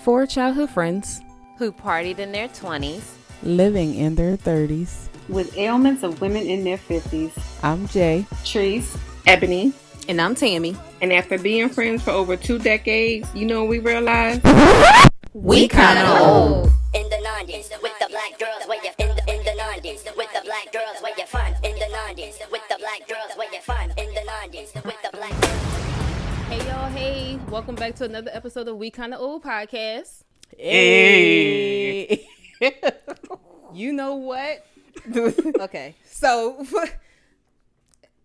Four childhood friends who partied in their 20s, living in their 30s, with ailments of women in their 50s. I'm Jay, Treese, Ebony, and I'm Tammy. And after being friends for over 2 decades, you know what we realized? We kinda old. In the 90s, with the black girls, where you in the 90s, with the black girls, where you fun. In the 90s, with the black girls, where you fun. In the 90s, with the black girls. Hey y'all, hey! Welcome back to another episode of We Kinda Old podcast. Hey. You know what? Okay, so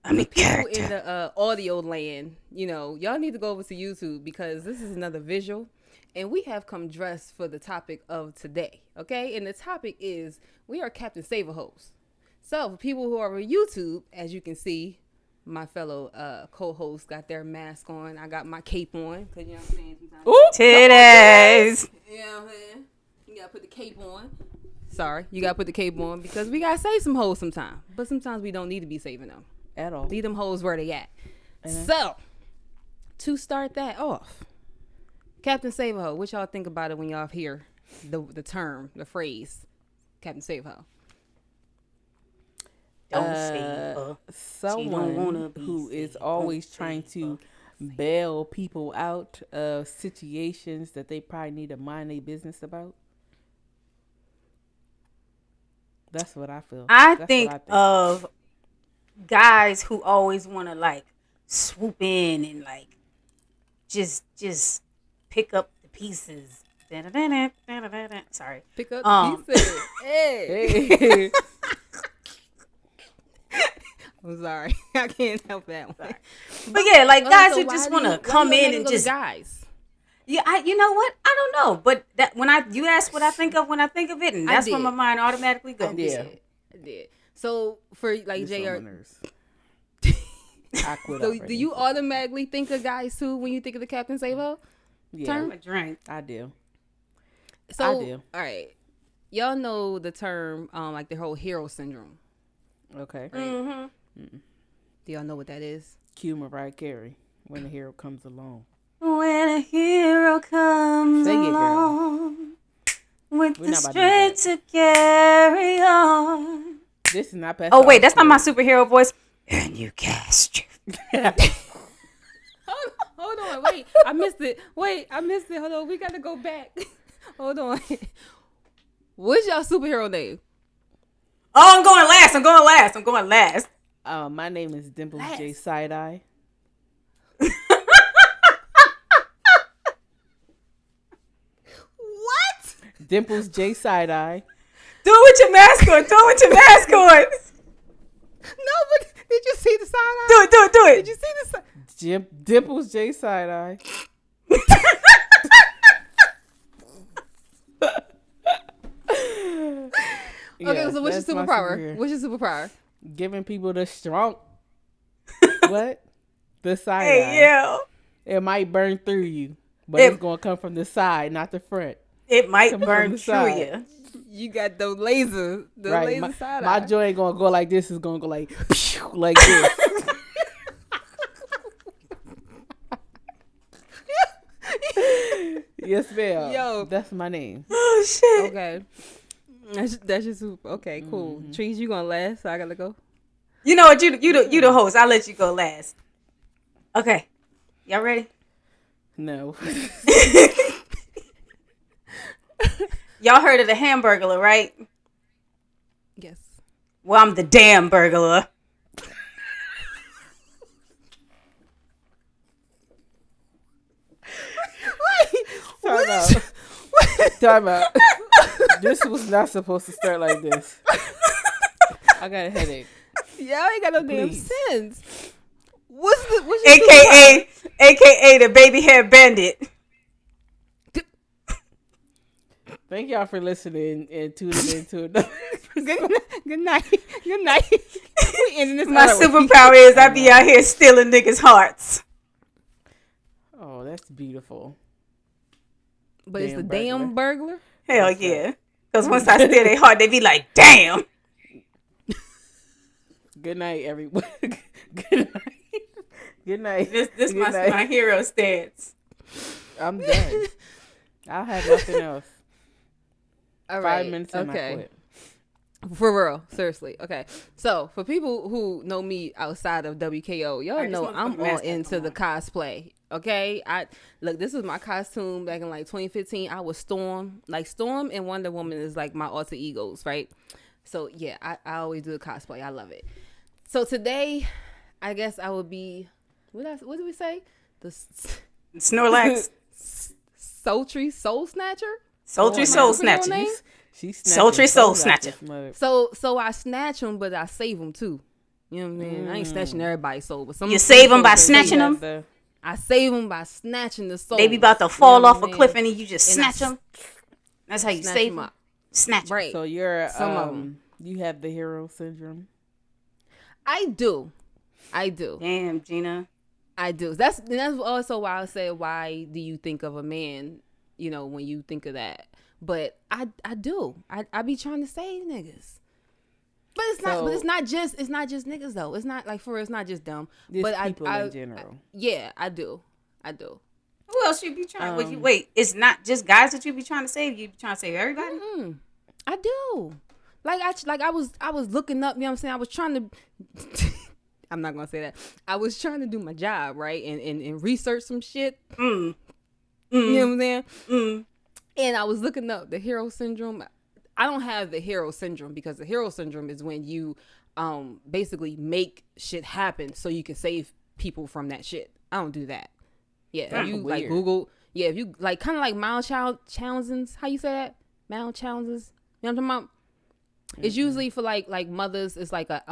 I'm a people in the audio land, you know, y'all need to go over to YouTube because this is another visual, and we have come dressed for the topic of today. Okay, and the topic is we are Captain Save-A-Hoes. So for people who are on YouTube, as you can see, my fellow co-hosts got their mask on. I got my cape on because you know what I'm saying. Ooh, titties. You know what I'm saying? You gotta put the cape on. Sorry, you gotta put the cape on because we gotta save some hoes sometimes. But sometimes we don't need to be saving them At all. Leave them hoes where they at. So, to start that off, Captain Save-A-Hoe, what y'all think about it when y'all hear the term, the phrase, Captain Save-A-Hoe? Someone who is always trying to bail people out of situations that they probably need to mind their business about. That's what I feel. I think of guys who always want to like swoop in and like just pick up the pieces. Sorry. Pick up the pieces. Hey. I'm sorry. I can't help that one. But yeah, like guys who just want to come in and just guys. Yeah, you know what? I don't know, but that when you ask what I think of when I think of it, and that's where my mind automatically goes. I did. So for like JR, so do you automatically think of guys too when you think of the Captain Save-A-Hoe term? A drink. I do. So I do. All right, y'all know the term like the whole hero syndrome. Okay. Right? Mm-hmm. Do y'all know what that is? Cue Mariah Carey, When a Hero Comes Along. When a hero comes along with the strength to carry on. This is not best. Oh wait, that's not my superhero voice. And you cast you. Hold on, wait. I missed it. Hold on, we gotta go back. Hold on. What's y'all superhero name? Oh, I'm going last. My name is Dimples J Side-Eye. What? Dimples J Side-Eye. Do it with your mask on. No, but did you see the side eye? Do it. Did you see the side? Dimples J Side-Eye. Okay, so what's your superpower? Giving people the strong. What? The side eye. Hey, yeah. It might burn through you, but it's going to come from the side, not the front. It might burn through you. You got those lasers. Right. Laser side my eye. joint ain't going to go like this. It's going to go like this. Yes, ma'am. Yo. That's my name. Oh, shit. Okay. That's your super. Okay, cool. Mm-hmm. Trees, you gonna last, so I gotta go. You know what? You the host. I'll let you go last. Okay. Y'all ready? No. Y'all heard of the Hamburglar, right? Yes. Well, I'm the damn burglar. Time out. This was not supposed to start like this. I got a headache. Y'all ain't got no damn sense. What's your AKA the baby hair bandit. Thank y'all for listening and tuning into another. Good night. We ending this. My superpower is I be out here stealing niggas' hearts. Oh, that's beautiful. But it's the damn burglar? Hell yeah. Because once I steal their heart, they be like, damn. Good night, everyone. Good night. Good night. This my hero stance. I'm done. I have nothing else. All right. 5 minutes and I quit. For real, seriously. Okay, so for people who know me outside of WKO, y'all Alright, know this I'm motherfucking all mask into got the cosplay. Okay, this was my costume back in like 2015. I was Storm. Like Storm and Wonder Woman is like my alter egos, right? So yeah, I always do the cosplay. I love it. So today, I guess I would be what did we say? The Snorlax. sultry soul snatcher. Sultry soul snatcher. Name? She's Sultry soul snatcher. So I snatch them, but I save them too. You know what I mean? I ain't snatching everybody's soul, but some You save them by souls snatching save. them. I save them by snatching the soul. They be about to fall off a what I cliff mean? and then you just And I snatch them. That's how you snatch save 'em them. up. Snatch 'em. Right. So you're Some of 'em. you have the hero syndrome. I do. Damn, Gina. I do. That's also why I say, why do you think of a man? You know, when you think of that. But I do. I be trying to save niggas. But it's not. So- But it's not just niggas though. It's not like for real, it's not just them. Just But people in general. Yeah, I do. Who else you be trying? Wait, it's not just guys that you be trying to save. You be trying to save everybody. I do. I was looking up. You know what I'm saying? I was trying to. I'm not gonna say that. I was trying to do my job right and research some shit. You know what I'm saying? And I was looking up the hero syndrome. I don't have the hero syndrome because the hero syndrome is when you basically make shit happen so you can save people from that shit. I don't do that. Yeah, if you like weird. Google. Yeah, if you like kind of like Mount Challenges. How you say that? Mount Challenges. You know what I'm talking about? It's usually for like mothers. It's like a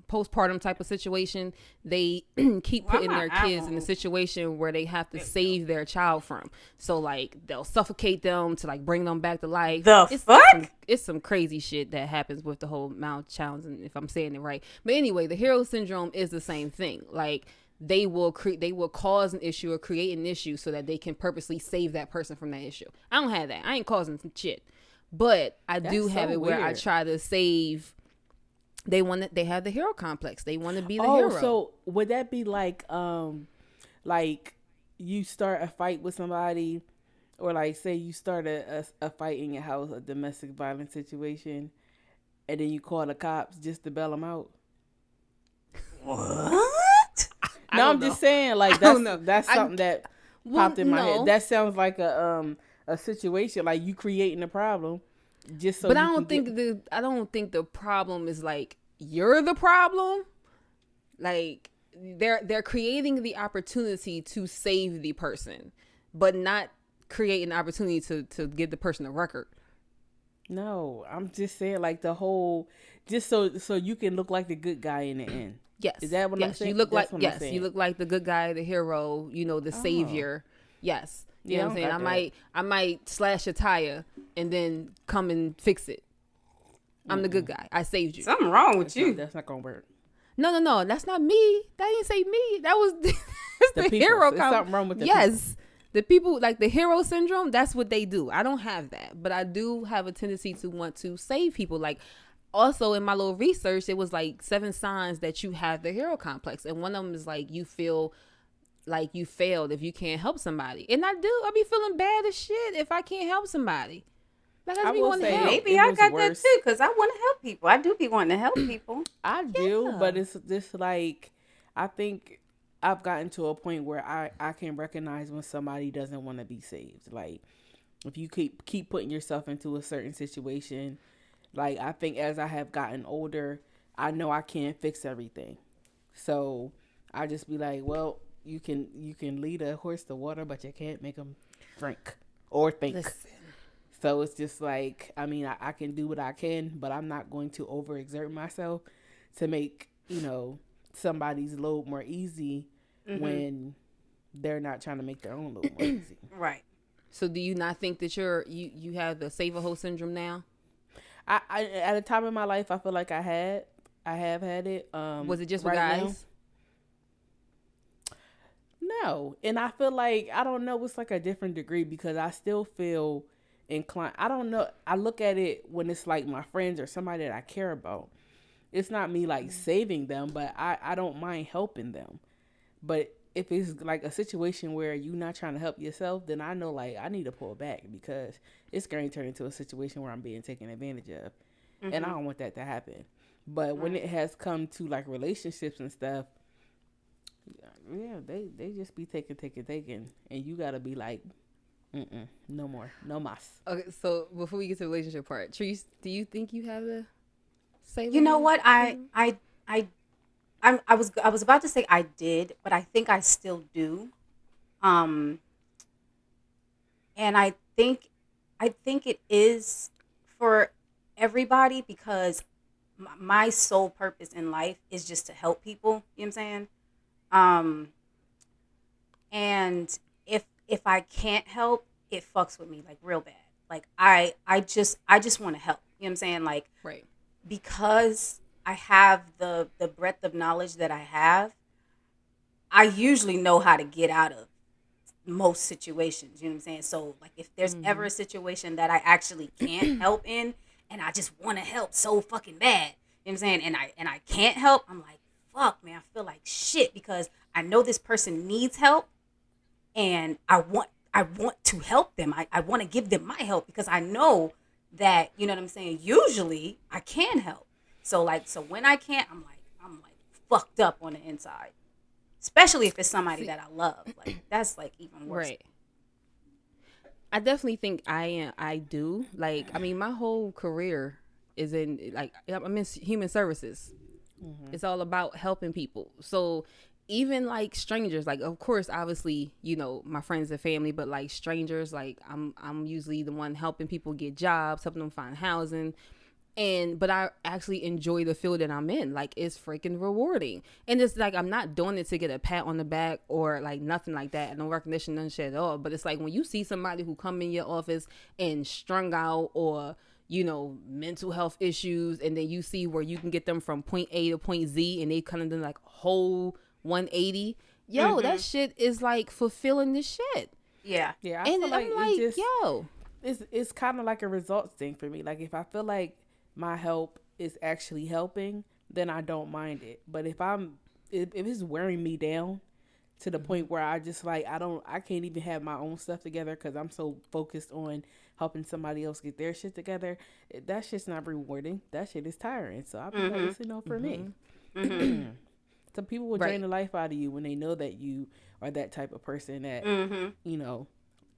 postpartum type of situation. They keep putting their kids in a situation where they have to save their child from. So like they'll suffocate them to like bring them back to life. Fuck? It's some crazy shit that happens with the whole Mount Challenge, if I'm saying it right. But anyway, the hero syndrome is the same thing. Like they will cause an issue or create an issue so that they can purposely save that person from that issue. I don't have that. I ain't causing some shit. But I do have it where I try to save. They have the hero complex. They want to be the hero. So would that be like you start a fight with somebody, or like say you start a fight in your house, a domestic violence situation, and then you call the cops just to bail them out? What? No, I'm just saying like that's something that popped in my head. That sounds like a situation like you creating a problem just so. But I don't think the problem is like you're the problem. Like they're creating the opportunity to save the person, but not create an opportunity to give the person a record. No, I'm just saying like the whole just so you can look like the good guy in the end. Yes. Is that what I'm saying? You look like you look like the good guy, the hero, the savior. Yes. You know what I'm saying? I might slash a tire and then come and fix it. I'm the good guy. I saved you. Something wrong with you. That's not gonna work. No. That's not me. That didn't say me. That was the people. hero. There's something wrong with the yes. The people like the hero syndrome. That's what they do. I don't have that, but I do have a tendency to want to save people. Like also in my little research, it was like 7 signs that you have the hero complex, and one of them is like you feel like you failed if you can't help somebody. And I do. I be feeling bad as shit if I can't help somebody. Like I just be wanting to help. Maybe I got that too because I want to help people. I do be wanting to help people. I do, but it's just like I think I've gotten to a point where I can recognize when somebody doesn't want to be saved. Like if you keep putting yourself into a certain situation, like I think as I have gotten older, I know I can't fix everything. So I just be like, well, you can lead a horse to water, but you can't make them drink or think. Listen. So it's just like, I mean, I can do what I can, but I'm not going to overexert myself to make, somebody's load more easy when they're not trying to make their own load more easy. Right. So do you not think that you have the Save-A-Hoe syndrome now? I at a time in my life, I feel like I have had it. Was it just with right guys? now. No. And I feel like, I don't know, it's like a different degree because I still feel inclined. I don't know. I look at it when it's like my friends or somebody that I care about. It's not me like saving them, but I don't mind helping them. But if it's like a situation where you're not trying to help yourself, then I know like I need to pull back because it's going to turn into a situation where I'm being taken advantage of, and I don't want that to happen. But when it has come to like relationships and stuff, yeah, they just be taking, and you gotta be like, no more, no mas. Okay, so before we get to the relationship part, Treese, do you think you have the same? You know what? I was about to say I did, but I think I still do. Um, and I think it is for everybody because my sole purpose in life is just to help people. You know what I'm saying? Um, and if I can't help, it fucks with me like real bad. Like I just want to help. You know what I'm saying? Like Right. because I have the breadth of knowledge that I have, I usually know how to get out of most situations. You know what I'm saying? So like if there's ever a situation that I actually can't help in and I just want to help so fucking bad, you know what I'm saying? And I can't help, I'm like, fuck man, I feel like shit because I know this person needs help and I want to help them. I want to give them my help because I know that, you know what I'm saying, usually I can help. So when I can't, I'm like fucked up on the inside. Especially if it's somebody that I love. Like that's like even worse. Right. I definitely think I do. Like, I mean, my whole career is in like I'm in human services. It's all about helping people. So even like strangers, like of course, obviously, you know, my friends and family, but like strangers, like I'm usually the one helping people get jobs, helping them find housing. But I actually enjoy the field that I'm in. Like it's freaking rewarding. And it's like I'm not doing it to get a pat on the back or like nothing like that. No recognition, none shit at all. But it's like when you see somebody who come in your office and strung out or, you know, mental health issues, and then you see where you can get them from point A to point Z and they kind of done like whole 180. Yo, that shit is like fulfilling the shit. Yeah. Yeah, I And feel I'm like, yo. it's kind of like a results thing for me. Like if I feel like my help is actually helping, then I don't mind it. But if it's wearing me down to the point where I just like I can't even have my own stuff together because I'm so focused on helping somebody else get their shit together, that shit's not rewarding. That shit is tiring. So I'll be like, it's enough for me. Some people will drain the life out of you when they know that you are that type of person that you know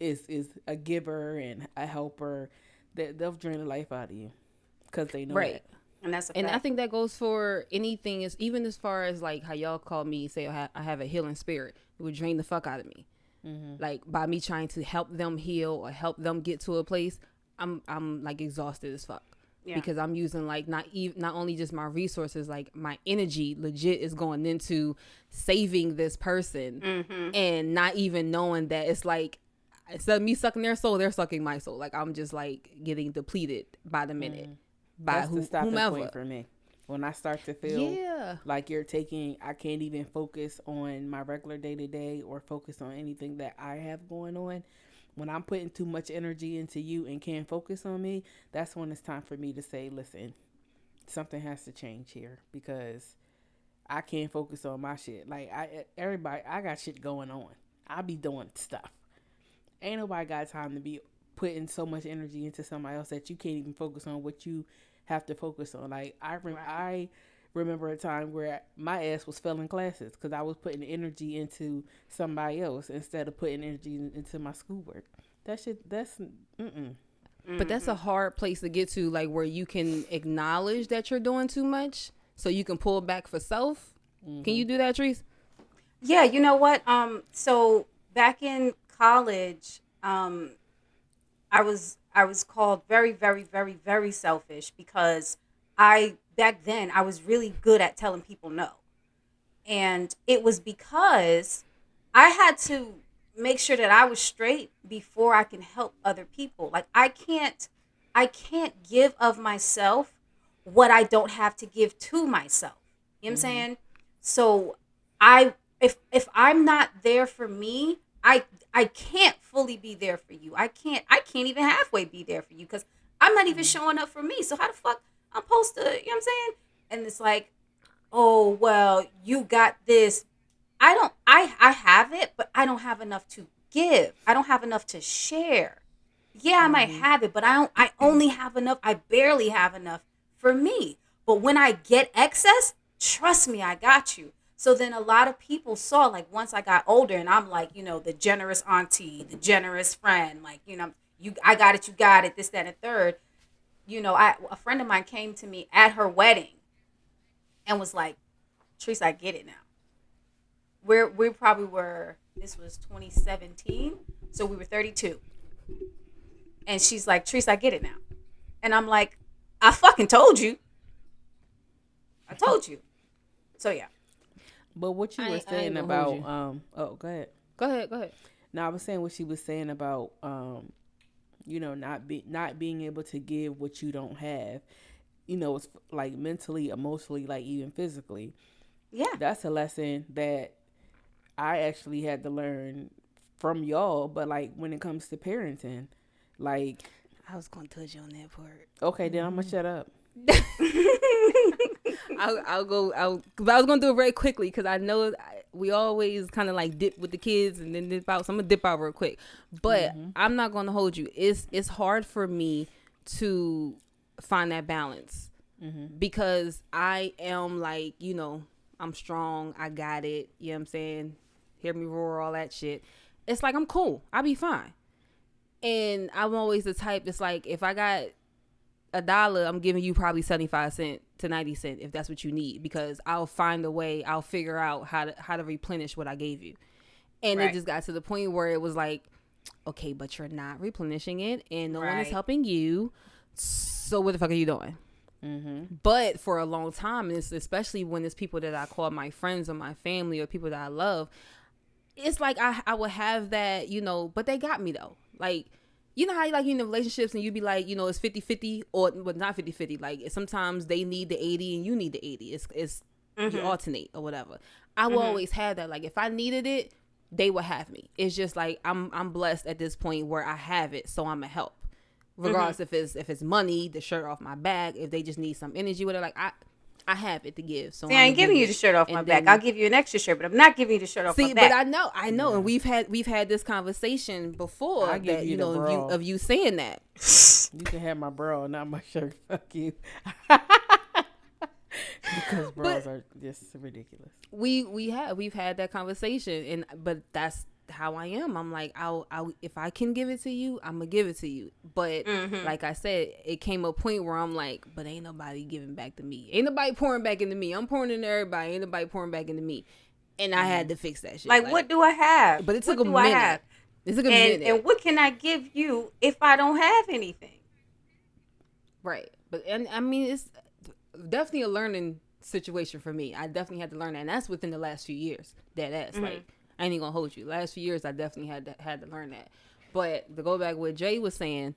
is a giver and a helper. They'll drain the life out of you. Because they know that. And that's a And fact. I think that goes for anything, is even as far as like how y'all call me, say I have a healing spirit. It would drain the fuck out of me. Like by me trying to help them heal or help them get to a place, I'm like exhausted as fuck. Yeah. Because I'm using like not only just my resources, like my energy legit is going into saving this person and not even knowing that it's like instead of me sucking their soul, they're sucking my soul. Like I'm just like getting depleted by the minute. By That's the stopping whomever. point for me. When I start to feel like I can't even focus on my regular day to day or focus on anything that I have going on. When I'm putting too much energy into you and can't focus on me, that's when it's time for me to say, listen, something has to change here because I can't focus on my shit. Like I got shit going on. I be doing stuff. Ain't nobody got time to be putting so much energy into somebody else that you can't even focus on what you have to focus on. Like I remember a time where my ass was failing classes because I was putting energy into somebody else instead of putting energy into my schoolwork. That's But that's a hard place to get to, like where you can acknowledge that you're doing too much so you can pull back for self. Can you do that, Treese? Yeah, you know what? So back in college, I was called very, very, very, very selfish because back then I was really good at telling people no. And it was because I had to make sure that I was straight before I can help other people. Like I can't give of myself what I don't have to give to myself. You know what I'm saying? So if I'm not there for me, I can't fully be there for you. I can't even halfway be there for you because I'm not even showing up for me. So how the fuck I'm supposed to, you know what I'm saying? And it's like, oh, well, you got this I have it, but I don't have enough to give. I don't have enough to share. Yeah, I might have it, but I only have enough. I barely have enough for me. But when I get excess, trust me, I got you. So then a lot of people saw, like, once I got older and I'm like, the generous auntie, the generous friend, like, I got it, you got it, this, that, and third. A friend of mine came to me at her wedding and was like, Teresa, I get it now. We probably were, this was 2017, so we were 32. And she's like, Teresa, I get it now. And I'm like, I fucking told you. I told you. So yeah. But what you were saying about oh, go ahead. Go ahead. No, I was saying what she was saying about not being able to give what you don't have. It's like mentally, emotionally, like even physically. Yeah. That's a lesson that I actually had to learn from y'all, but like when it comes to parenting, like I was gonna touch on that part. Okay, then I'm gonna shut up. I'll go. But I was gonna do it very quickly because I know we always kind of like dip with the kids and then dip out. So I'm gonna dip out real quick. But I'm not gonna hold you. It's hard for me to find that balance because I am like, I'm strong. I got it. You know what I'm saying? Hear me roar, all that shit. It's like I'm cool. I'll be fine. And I'm always the type that's like, if I got $1, I'm giving you probably 75 cents to 90 cents if that's what you need, because I'll find a way. I'll figure out how to replenish what I gave you. And It just got to the point where it was like, okay, but you're not replenishing it and no one is helping you. So what the fuck are you doing? But for a long time, and especially when it's people that I call my friends or my family or people that I love, it's like I would have that, but they got me though. Like, how you like in relationships and you be like, it's 50-50 or not 50-50. Like sometimes they need the 80 and you need the 80. It's you alternate or whatever. I will always have that. Like if I needed it, they would have me. It's just like I'm blessed at this point where I have it, so I'm a help. Regardless if it's money, the shirt off my back, if they just need some energy, whatever. Like I have it to give. So I ain't giving you the shirt off my back. I'll give you an extra shirt, but I'm not giving you the shirt off my back. But I know, and we've had this conveation before. I give you the bra. of you saying that. You can have my bra, not my shirt. Fuck you. Because bras are just ridiculous. We've had that conversation, but that's how I am. I'm like, I'll if I can give it to you, I'm gonna give it to you. But like I said, it came a point where I'm like, but ain't nobody giving back to me. Ain't nobody pouring back into me. I'm pouring into everybody. Ain't nobody pouring back into me. And I had to fix that shit. Like what do I have? But it took a minute. It took a minute. And what can I give you if I don't have anything? Right. But and I mean, it's definitely a learning situation for me. I definitely had to learn that, and that's within the last few years. Like. I ain't gonna hold you. Last few years, I definitely had to learn that. But to go back what Jay was saying,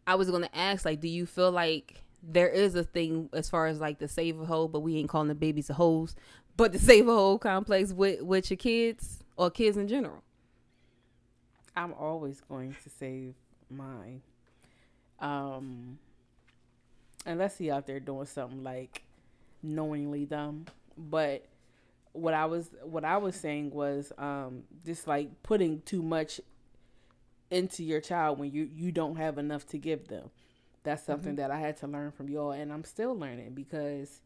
I was gonna ask, like, do you feel like there is a thing as far as like the Save-A-Hoe, but we ain't calling the babies the hoes, but the Save-A-Hoe complex with your kids or kids in general? I'm always going to save mine, unless he out there doing something like knowingly dumb, but. What I was saying was just like putting too much into your child when you don't have enough to give them. That's something that I had to learn from y'all, and I'm still learning, because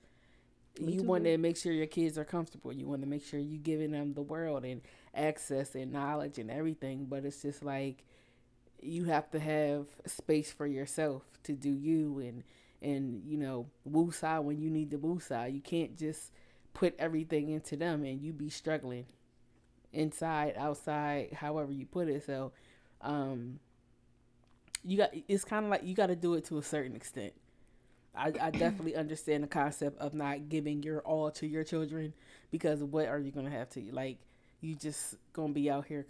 you want to make sure your kids are comfortable. You want to make sure you're giving them the world and access and knowledge and everything, but it's just like you have to have space for yourself to do you and woosah when you need to woosah. You can't just put everything into them and you be struggling inside, outside, however you put it. So it's kind of like you got to do it to a certain extent. I definitely understand the concept of not giving your all to your children, because what are you gonna have to, like, you just gonna be out here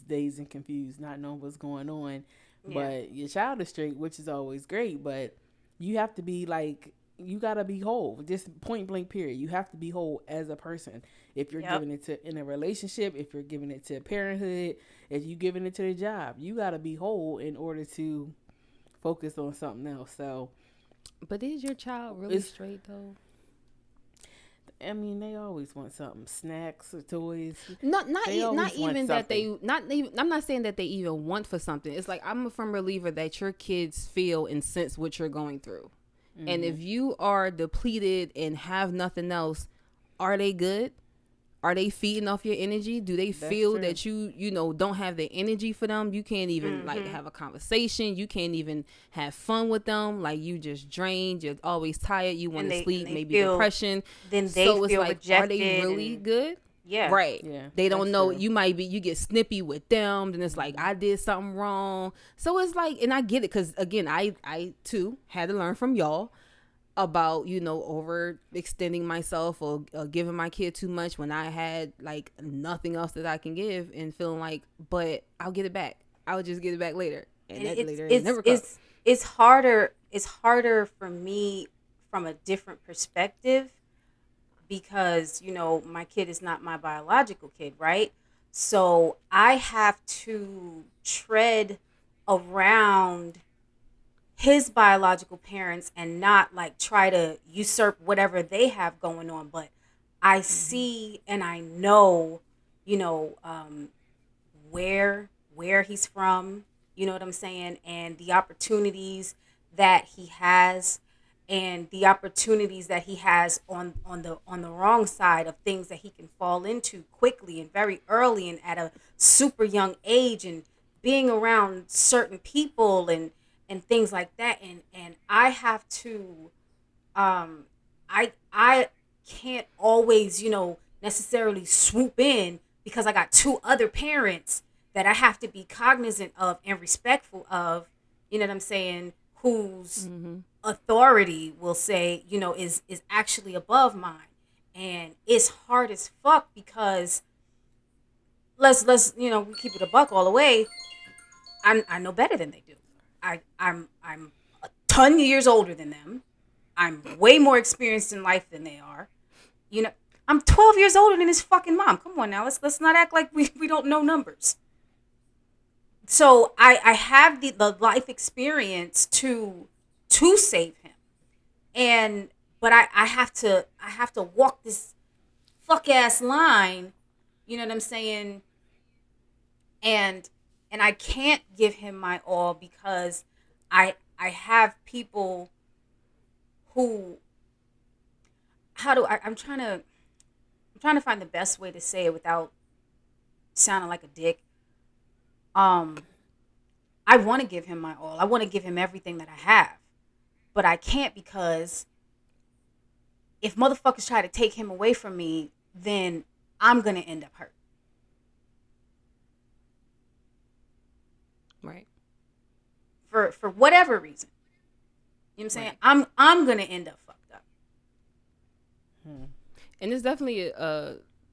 dazed and confused, not knowing what's going on. But your child is straight, which is always great, but you have to be like, you gotta be whole, just point blank period. You have to be whole as a person. If you're giving it to in a relationship, if you're giving it to parenthood, if you're giving it to the job, you gotta be whole in order to focus on something else. So, but is your child really straight though? I mean, they always want something, snacks or toys. Not They always want even that they something. not even. I'm not saying that they even want for something. It's like I'm a firm believer that your kids feel and sense what you're going through, and if you are depleted and have nothing else, are they good? Are they feeding off your energy? Do they feel true. that you know don't have the energy for them? You can't even like have a conversation. You can't even have fun with them. Like you just drained. You're always tired. You want And to they- sleep. and they Maybe feel- depression. then they so it's feel like, are they rejected really and- good? Yeah. Right. Yeah, They don't that's know. true. You might be. You get snippy with them. Then it's like I did something wrong. So it's like, and I get it because again, I too had to learn from y'all about overextending myself or giving my kid too much when I had like nothing else that I can give and feeling like, but I'll get it back. I'll just get it back later, and that later never comes. It's harder. It's harder for me from a different perspective because my kid is not my biological kid, right? So I have to tread around his biological parents and not like try to usurp whatever they have going on, but I see and I know where he's from, you know what I'm saying, and the opportunities that he has and the opportunities that he has on the wrong side of things that he can fall into quickly and very early and at a super young age, and being around certain people and things like that, and I have to I can't always necessarily swoop in because I got two other parents that I have to be cognizant of and respectful of, you know what I'm saying, whose authority will say is actually above mine. And it's hard as fuck because let's we keep it a buck all the way. I know better than they do. I'm a ton of years older than them. I'm way more experienced in life than they are. I'm 12 years older than his fucking mom. Come on now, let's not act like we don't know numbers. So I have the life experience to save him, but I have to walk this fuck ass line. You know what I'm saying? And I can't give him my all because I have people who I'm trying to find the best way to say it without sounding like a dick. I want to give him my all. I want to give him everything that I have. But I can't because if motherfuckers try to take him away from me, then I'm going to end up hurt. Right. For whatever reason. You know what I'm saying? Right. I'm going to end up fucked up. And it's definitely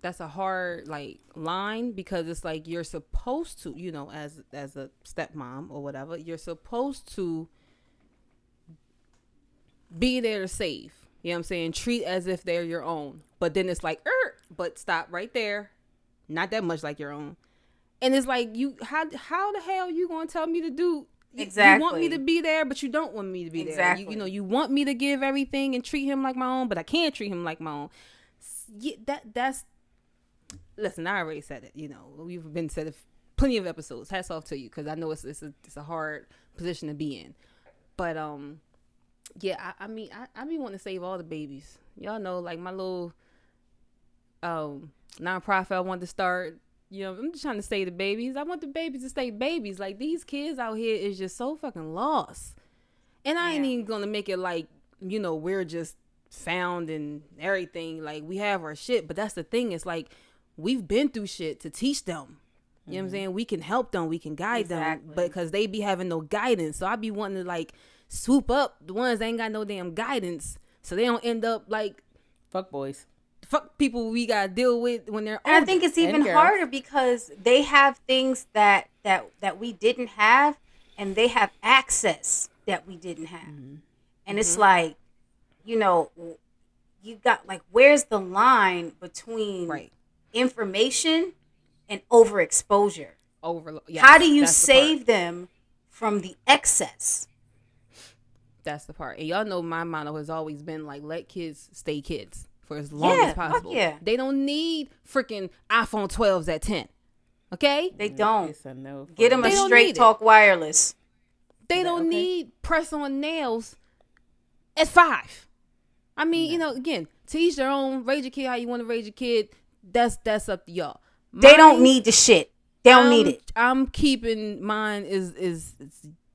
that's a hard like line because it's like you're supposed to, as a stepmom or whatever, you're supposed to be there to save. You know what I'm saying? Treat as if they're your own. But then it's like, but stop right there. Not that much like your own. And it's like how the hell you gonna tell me to do? Exactly. You want me to be there, but you don't want me to be exactly. there. You want me to give everything and treat him like my own, but I can't treat him like my own. Yeah, that's. Listen, I already said it. We've been said it plenty of episodes. Hats off to you because I know it's a hard position to be in. But yeah, I mean I be wanting to save all the babies. Y'all know, like my little nonprofit I want to start. I'm just trying to save the babies. I want the babies to stay babies. Like these kids out here is just so fucking lost. And I ain't even gonna make it like we're just found and everything. Like we have our shit, but that's the thing. It's like we've been through shit to teach them. You know what I'm saying? We can help them, we can guide them, but because they be having no guidance. So I be wanting to like swoop up the ones that ain't got no damn guidance, so they don't end up like fuck boys, fuck people we gotta deal with when they're older. And I think it's even harder because they have things that we didn't have, and they have access that we didn't have. And it's like, you got like, where's the line between information and overexposure? Yes, how do you save them from the excess? That's the part. And y'all know my motto has always been like, let kids stay kids. for as long as fuck possible. yeah. They don't need freaking iPhone 12s at 10. Okay? They don't. It's a no. Get them a They don't straight need talk wireless. They don't need press on nails at 5. I mean, you know, again, to each their own. Raise your kid how you want to raise your kid. That's up to y'all. They don't need the shit. They don't need it. I'm keeping mine as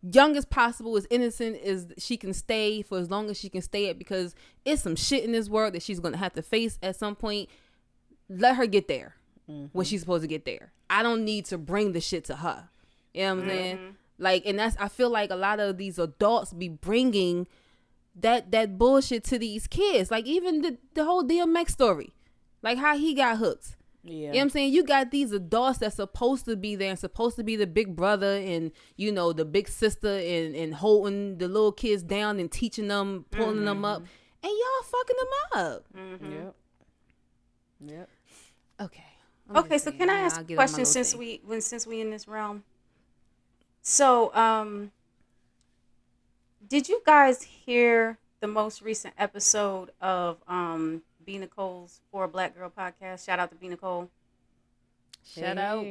young as possible, as innocent as she can stay for as long as she can stay it, because it's some shit in this world that she's going to have to face at some point. Let her get there when she's supposed to get there. I don't need to bring the shit to her. You know what I'm saying? Like, and I feel like a lot of these adults be bringing that bullshit to these kids. Like, even the whole DMX story, like how he got hooked. Yeah. You know what I'm saying? You got these adults that's supposed to be there and supposed to be the big brother and, you know, the big sister and holding the little kids down and teaching them, pulling them up, and y'all fucking them up. Yep. Okay. Okay, so can I ask a question since we in this realm? So, did you guys hear the most recent episode of B. Nicole's For a Black Girl podcast? Shout out to B. Nicole. Shout out.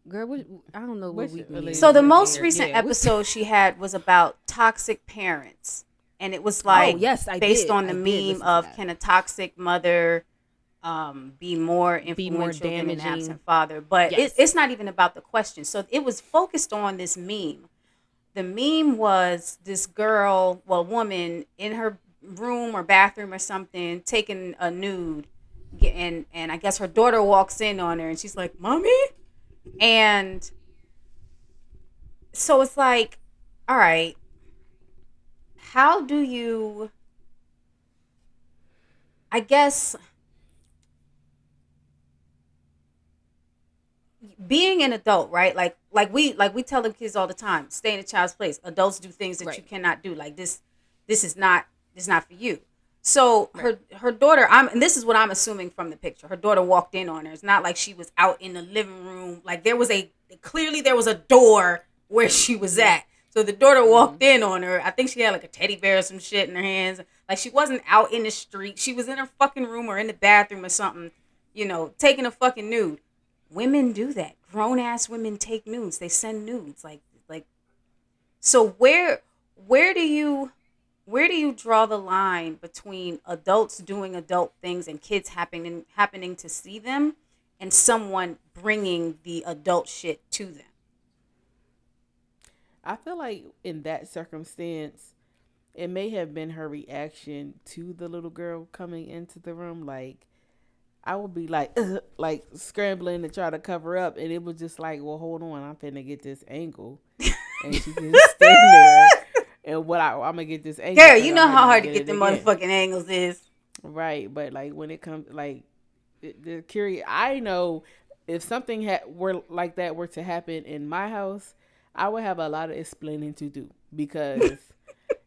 Girl, I don't know what we. So the most recent episode she had was about toxic parents, and it was like based on the meme of can a toxic mother be more influential than an absent father? But it's not even about the question. So it was focused on this meme. The meme was this woman in her room or bathroom or something taking a nude, and I guess her daughter walks in on her and she's like, "Mommy?" And so it's like, all right, how do you, I guess, being an adult, right? Like we tell the kids all the time, stay in a child's place. Adults do things that you cannot do. Like this is not for you. So her daughter, and this is what I'm assuming from the picture. Her daughter walked in on her. It's not like she was out in the living room. Like there was a door where she was at. So the daughter walked in on her. I think she had like a teddy bear or some shit in her hands. Like she wasn't out in the street. She was in her fucking room or in the bathroom or something, you know, taking a fucking nude. Women do that. Grown ass women take nudes. They send nudes. Like so where do you draw the line between adults doing adult things and kids happening to see them and someone bringing the adult shit to them? I feel like in that circumstance, it may have been her reaction to the little girl coming into the room. Like, I would be like scrambling to try to cover up, and it was just like, well, hold on, I'm finna get this angle, and she just stand there, and I'm gonna get this angle. Girl, you know how hard to get the motherfucking angles is. Right, but like when it comes, like the curious, I know if something were like that were to happen in my house, I would have a lot of explaining to do because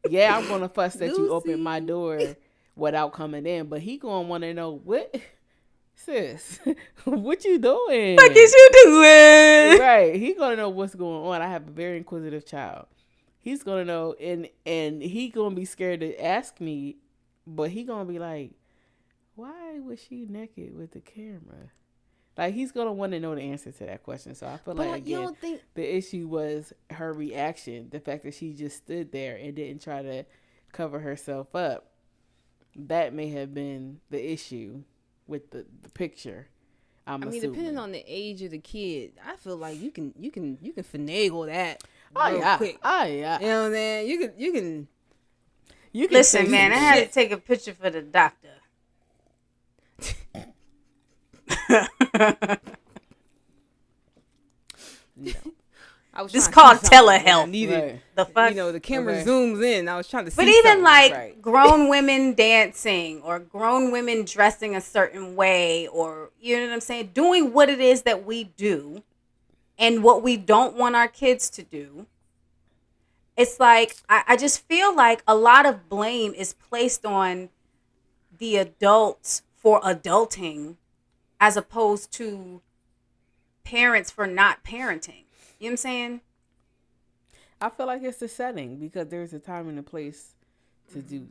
I'm gonna fuss that you opened my door without coming in, but he gonna want to know what. Sis, what you doing? What is you doing? Right. He gonna know what's going on. I have a very inquisitive child. He's gonna know, and he gonna be scared to ask me, but he gonna be like, why was she naked with the camera? Like, he's gonna want to know the answer to that question. So I feel like, again, the issue was her reaction, the fact that she just stood there and didn't try to cover herself up. That may have been the issue with the picture. I mean, depending on the age of the kid, I feel like you can finagle that. Quick. Oh yeah. You know what I'm saying? You can listen, man. I had to take a picture for the doctor. No. This called telehealth. Right. The fuck, you know, the camera zooms in. I was trying to see. But even like grown women dancing or grown women dressing a certain way, or you know what I'm saying, doing what it is that we do, and what we don't want our kids to do. It's like I just feel like a lot of blame is placed on the adults for adulting, as opposed to parents for not parenting. You know what I'm saying? I feel like it's the setting because there's a time and a place to do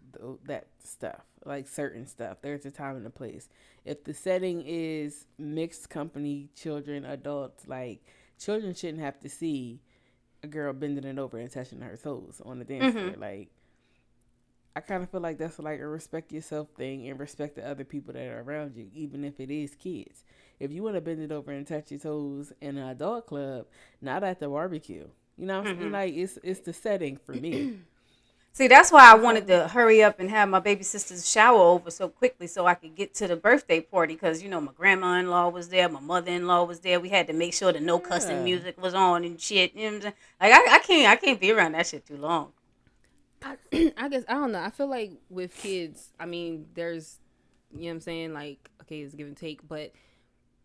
that stuff, like certain stuff. There's a time and a place. If the setting is mixed company, children, adults, like children shouldn't have to see a girl bending it over and touching her toes on the dance floor. Like, I kind of feel like that's like a respect yourself thing and respect the other people that are around you, even if it is kids. If you want to bend it over and touch your toes in an adult club, not at the barbecue. You know what I'm saying? Like, it's the setting for me. See, that's why I wanted to hurry up and have my baby sister's shower over so quickly so I could get to the birthday party because, you know, my grandma-in-law was there, my mother-in-law was there. We had to make sure the no cussing music was on and shit. You know what I'm saying? Like, I can't be around that shit too long. I guess, I don't know. I feel like with kids, I mean, there's, you know what I'm saying? Like, okay, it's give and take. But,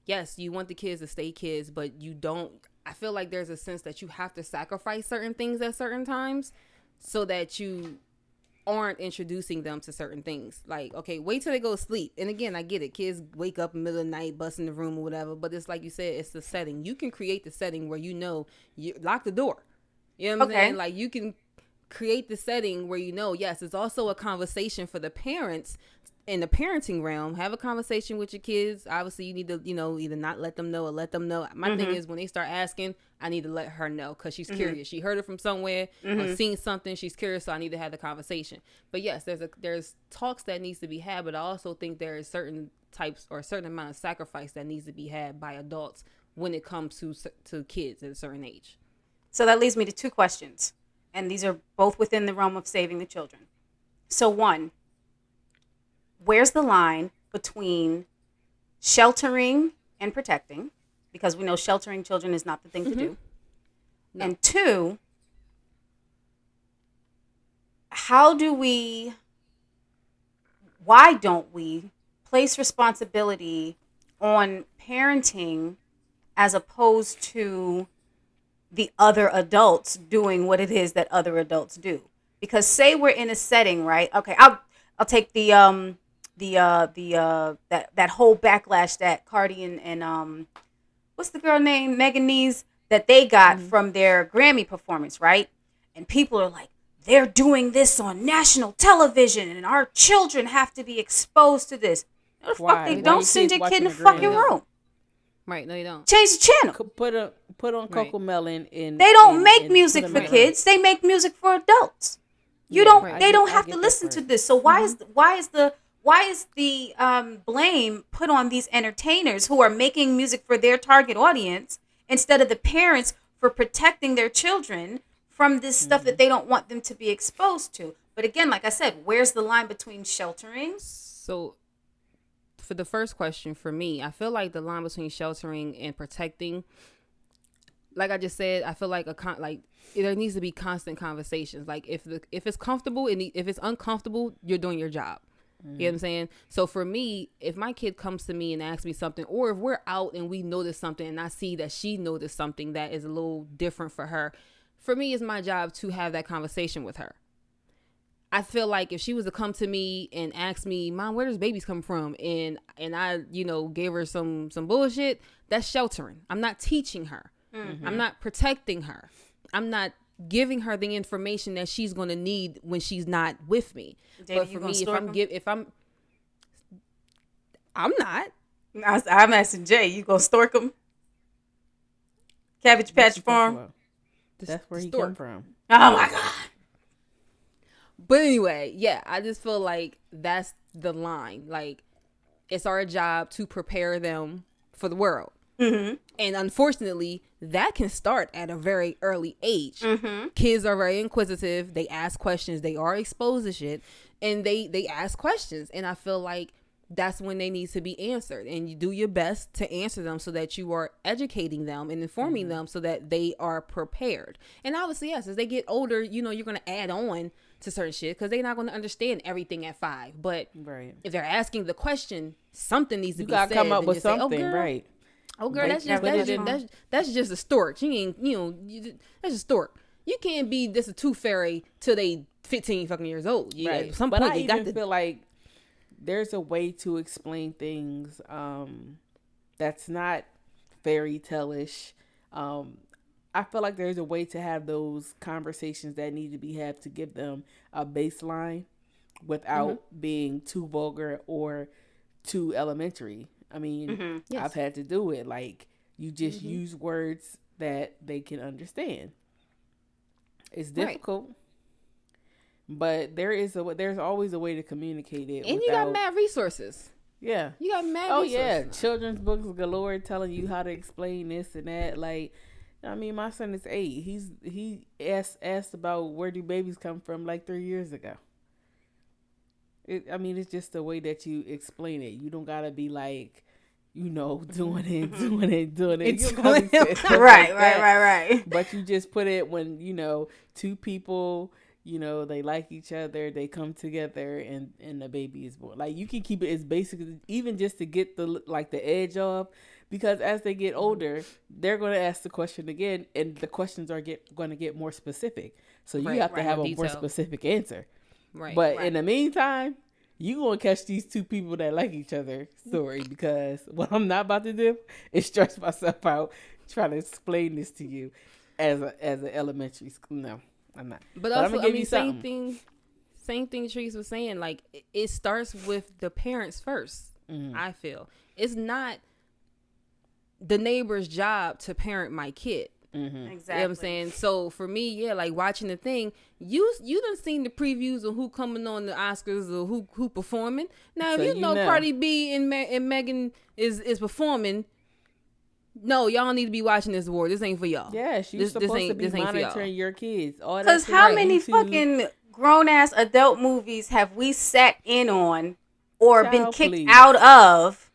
yes, you want the kids to stay kids, but you don't. I feel like there's a sense that you have to sacrifice certain things at certain times so that you aren't introducing them to certain things. Like, okay, wait till they go to sleep. And again, I get it. Kids wake up in the middle of the night, bust in the room or whatever. But it's like you said, it's the setting. You can create the setting where you know, you lock the door. You know what I'm saying? Like, you can create the setting where you know, yes, it's also a conversation for the parents in the parenting realm. Have a conversation with your kids. Obviously, you need to, you know, either not let them know or let them know. My thing is when they start asking, I need to let her know because she's curious. She heard it from somewhere or seen something. She's curious, so I need to have the conversation. But yes, there's talks that needs to be had, but I also think there is certain types or a certain amount of sacrifice that needs to be had by adults when it comes to kids at a certain age. So that leads me to two questions. And these are both within the realm of saving the children. So one, where's the line between sheltering and protecting? Because we know sheltering children is not the thing to do. No. And two, why don't we place responsibility on parenting as opposed to the other adults doing what it is that other adults do? Because say we're in a setting, right? Okay, I'll take that whole backlash that Cardi and what's the girl named Megan Nees that they got from their Grammy performance, right? And people are like, they're doing this on national television and our children have to be exposed to this. No, the fuck they don't. Send your kid in the fucking room. Right, no, you don't. Change the channel. Put on Coco Melon. And they don't make music for kids. They make music for adults. You don't. Right. They don't have to listen to this. So why is the blame put on these entertainers who are making music for their target audience instead of the parents for protecting their children from this stuff that they don't want them to be exposed to? But again, like I said, where's the line between sheltering? So for the first question, for me, I feel like the line between sheltering and protecting, like I just said, I feel like there needs to be constant conversations. Like if it's comfortable and if it's uncomfortable, you're doing your job. You know what I'm saying? So for me, if my kid comes to me and asks me something, or if we're out and we notice something and I see that she noticed something that is a little different for me, it's my job to have that conversation with her. I feel like if she was to come to me and ask me, Mom, where does babies come from? And I, gave her some bullshit, that's sheltering. I'm not teaching her. I'm not protecting her. I'm not giving her the information that she's going to need when she's not with me. Jada, but for me, I'm not. I'm asking Jay, you gonna stork him? Cabbage Patch Farm? That's where he come from. Oh my God. But anyway, yeah, I just feel like that's the line. Like, it's our job to prepare them for the world. And unfortunately, that can start at a very early age. Kids are very inquisitive. They ask questions. They are exposed to shit. And they ask questions. And I feel like that's when they need to be answered. And you do your best to answer them so that you are educating them and informing them so that they are prepared. And obviously, yes, as they get older, you're going to add on to certain shit because they're not going to understand everything at 5. But if they're asking the question, something needs to be said. You got to come up with something, right? Oh, girl, that's just a stork. She ain't, that's a stork. You can't be this a tooth fairy till they 15 fucking years old. Right. At some but point, I even feel like there's a way to explain things that's not fairy tale-ish. I feel like there's a way to have those conversations that need to be had to give them a baseline without being too vulgar or too elementary. I mean, Yes. I've had to do it. Like, you just use words that they can understand. It's difficult, but there's always a way to communicate it. And you got mad resources. Yeah. You got mad Oh resources. yeah, children's books galore telling you how to explain this and that. Like, I mean, my son is 8. He asked about where do babies come from like 3 years ago. It's just the way that you explain it. You don't gotta be like, doing it. Right. But you just put it when, two people, they like each other, they come together and the baby is born. Like, you can keep it as basic, even just to get the edge off, because as they get older, they're going to ask the question again, and the questions are going to get more specific. So you have to have a more specific answer. Right. But in the meantime, you going to catch these two people that like each other story, because what I'm not about to do is stress myself out trying to explain this to you as an elementary school. No, I'm not. But I'm also, gonna give you same thing Trees was saying. Like, it starts with the parents first. I feel it's not the neighbor's job to parent my kid. Exactly. You know what I'm saying? So for me, yeah, like watching the thing, you done seen the previews of who coming on the Oscars or who performing. Now, So if you know Cardi B and Megan is performing, no, y'all need to be watching this award. This ain't for y'all. Yes, you're supposed to be this ain't for y'all. monitoring your kids. Because how many fucking grown ass adult movies have we sat in on or been Child, kicked please. out of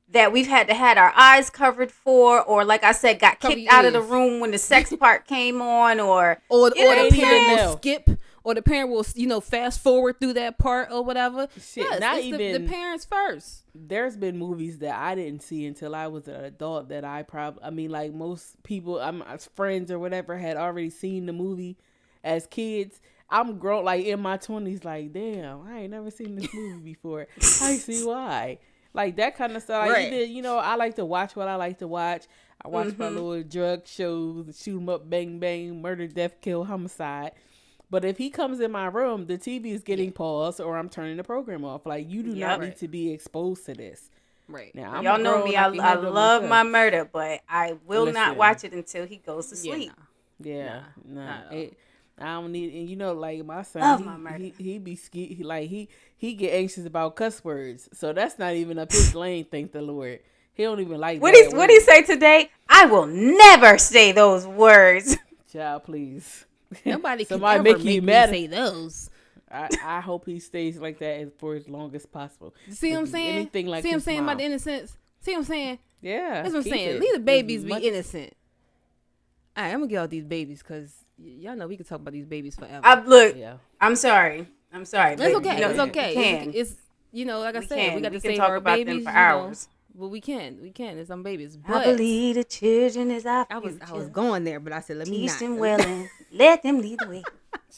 that we've had to had our eyes covered for, or like I said, got Cover kicked your out of the ears. room when the sex part came on, or Or You know the what I'm parent saying? will skip, or the parent will, fast forward through that part or whatever. Shit, Yes, not it's even- the parents first. There's been movies that I didn't see until I was an adult that like most people, as friends or whatever, had already seen the movie as kids. I'm grown, like in my 20s, like, damn, I ain't never seen this movie before. I see why. Like, that kind of stuff. Like, Right. either, I like to watch what I like to watch. I watch my little drug shows, shoot 'em up, bang, bang, murder, death, kill, homicide. But if he comes in my room, the TV is getting paused or I'm turning the program off. Like, you do not need to be exposed to this. Right. Now, I'm y'all know grown, me, can I handle love my myself. murder, but I will not Listen. watch it until he goes to sleep. Yeah, nah. not at all. I don't need, and like my son, Love my murder. he be he get anxious about cuss words, so that's not even up his lane. Thank the Lord, he don't even like. What bad he words. say today? I will never say those words. Child, please. Nobody can Somebody ever make make you me mad. say those. I hope he stays like that for as long as possible. See what I'm If saying? Anything like See what I'm his saying about mom. the innocence? See what I'm saying? Yeah, That's what I'm keep saying. it. Leave the babies As be much- innocent. All right, I'm gonna get all these babies because y'all know we can talk about these babies forever. Look, Yeah. I'm sorry. It's but, okay. you know, It's okay. we can. It's like I We said, can. we got We to can save talk our about them babies for hours. Well, we can. It's some babies. I But believe the children is our I was future. going there, but I said let me Teach not. them well and let them lead the way.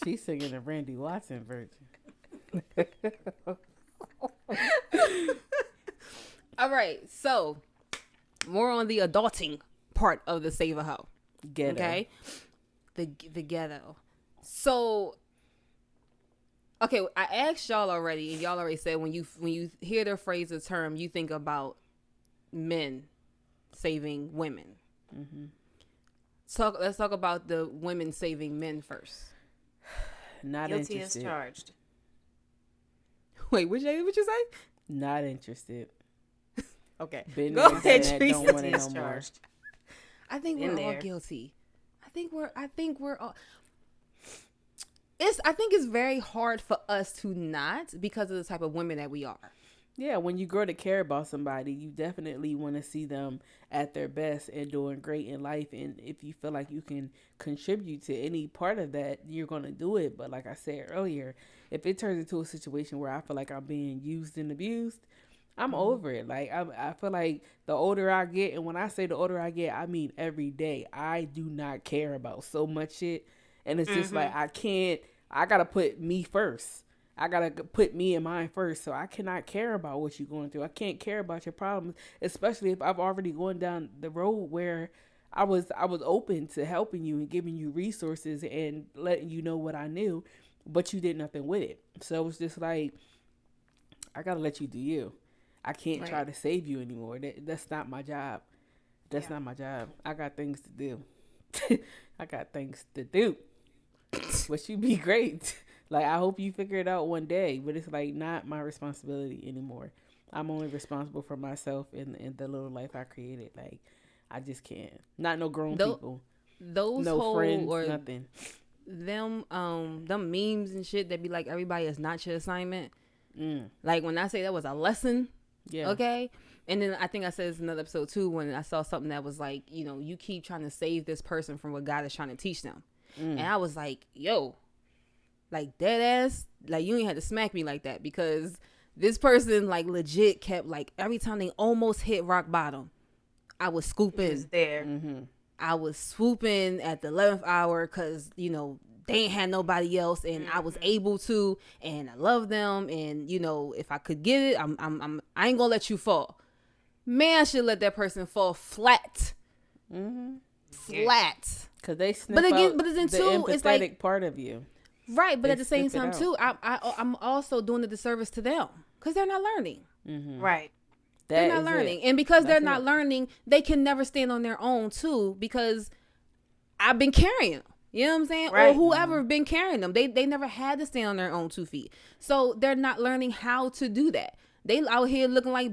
She's singing the Randy Watson version. All right, so more on the adulting part of the Save-A-Hoe. Ghetto. Okay, the ghetto. So, okay, I asked y'all already, and y'all already said when you hear the phrase or term, you think about men saving women. Mm-hmm. Let's talk about the women saving men first. Not Guilty interested. as charged. Wait, what you say? Not interested. Okay, Been go there, ahead, done that, Teresa. don't want it Guilty as no more. charged. I think Been we're all there. guilty. I think we're all. I think it's very hard for us to not because of the type of women that we are. Yeah, when you grow to care about somebody, you definitely want to see them at their best and doing great in life. And if you feel like you can contribute to any part of that, you're going to do it. But like I said earlier, if it turns into a situation where I feel like I'm being used and abused, I'm over it. Like, I feel like the older I get, and when I say the older I get, I mean every day, I do not care about so much shit. And it's just like, I got to put me first. I got to put me and mine first. So I cannot care about what you're going through. I can't care about your problems, especially if I've already gone down the road where I was open to helping you and giving you resources and letting you know what I knew. but you did nothing with it. So it was just like, I gotta let you do you. I can't try to save you anymore. That's not my job. That's not my job. I got things to do. I got things to do. But you be great. Like, I hope you figure it out one day. But it's like not my responsibility anymore. I'm only responsible for myself and the little life I created. Like, I just can't. Not no grown people. Those no whole friends, or nothing. them memes and shit that be like everybody is not your assignment. Like when I say that was a lesson. Yeah. Okay. And then I think I said this in another episode too when I saw something that was like, you know, you keep trying to save this person from what God is trying to teach them. And I was like, yo, like dead ass, like you ain't had to smack me like that, because this person like legit kept like every time they almost hit rock bottom, I was scooping. Was there. I was swooping at the 11th hour because, you know, they ain't had nobody else and I was able to, and I love them. And, you know, if I could get it, I ain't gonna let you fall. Man, I should let that person fall flat. Flat. Because they sniff out but then the too, empathetic it's like, part of you. right. But They at the same sniff it time out. too, I'm also doing a disservice to them because they're not learning. Right. They're not learning. And because they're That's not it. learning, they can never stand on their own too, because I've been carrying them. You know what I'm saying? Right. Or whoever been carrying them. They never had to stand on their own 2 feet. So they're not learning how to do that. They out here looking like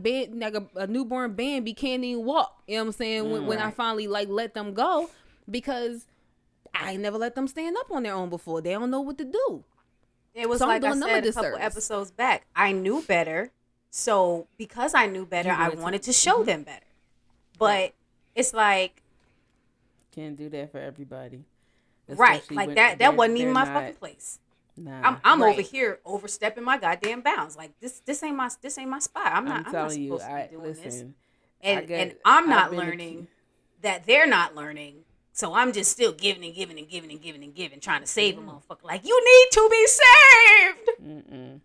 a newborn baby can't even walk. You know what I'm saying? When I finally like let them go, because I never let them stand up on their own before. They don't know what to do. It was So I'm like I doing them a said a couple disservice. episodes back. I knew better. So because I knew better, I wanted to show them better. But it's like, Can't do that for everybody. right, Especially like when that wasn't even they're my not- fucking place. Nah. I'm Right. over here overstepping my goddamn bounds. Like this ain't my spot. I'm not telling you, supposed to be doing this. listen. And I'm not I've been a learning that they're not learning. So I'm just still giving and giving and giving and giving and giving, trying to save a motherfucker. Like, you need to be saved.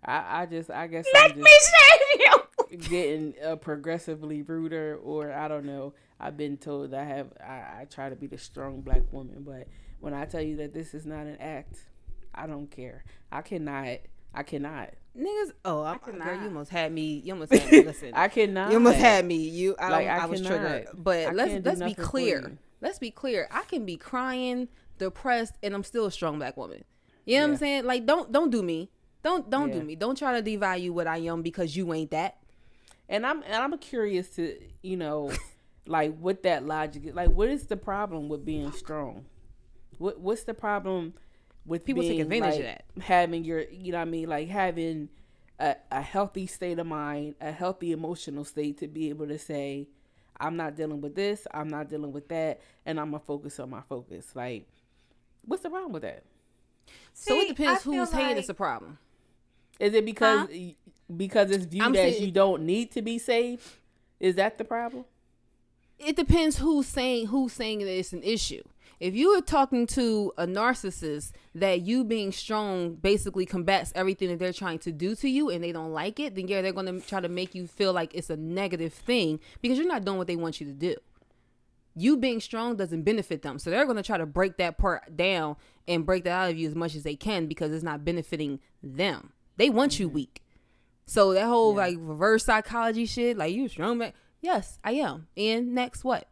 I guess Let I'm me save you. just getting progressively ruder, or I don't know. I've been told I try to be the strong black woman, but when I tell you that this is not an act, I don't care. I cannot. Niggas, girl, cannot. you almost had me. Listen, I cannot. you almost had me. I I was cannot. triggered. But I let's can't do be nothing for clear. you. Let's be clear. I can be crying, depressed, and I'm still a strong black woman. You know what I'm saying? Like, don't do me. Don't do me. Don't try to devalue what I am because you ain't that. And I'm curious to, like, what that logic is. Like, what is the problem with being strong? What's the problem with People take being, advantage of like, that. having your, like having a healthy state of mind, a healthy emotional state to be able to say, I'm not dealing with this, I'm not dealing with that, and I'm gonna focus on my focus. Like, what's the problem with that? So it See, depends I feel who's saying like- it's a problem. Is it because it's viewed I'm as saying- you don't need to be saved? Is that the problem? It depends who's saying that it's an issue. If you are talking to a narcissist that you being strong basically combats everything that they're trying to do to you and they don't like it, then yeah, they're going to try to make you feel like it's a negative thing because you're not doing what they want you to do. You being strong doesn't benefit them. So they're going to try to break that part down and break that out of you as much as they can because it's not benefiting them. They want you weak. So that whole like reverse psychology shit, like you strong man. Yes, I am. And next what?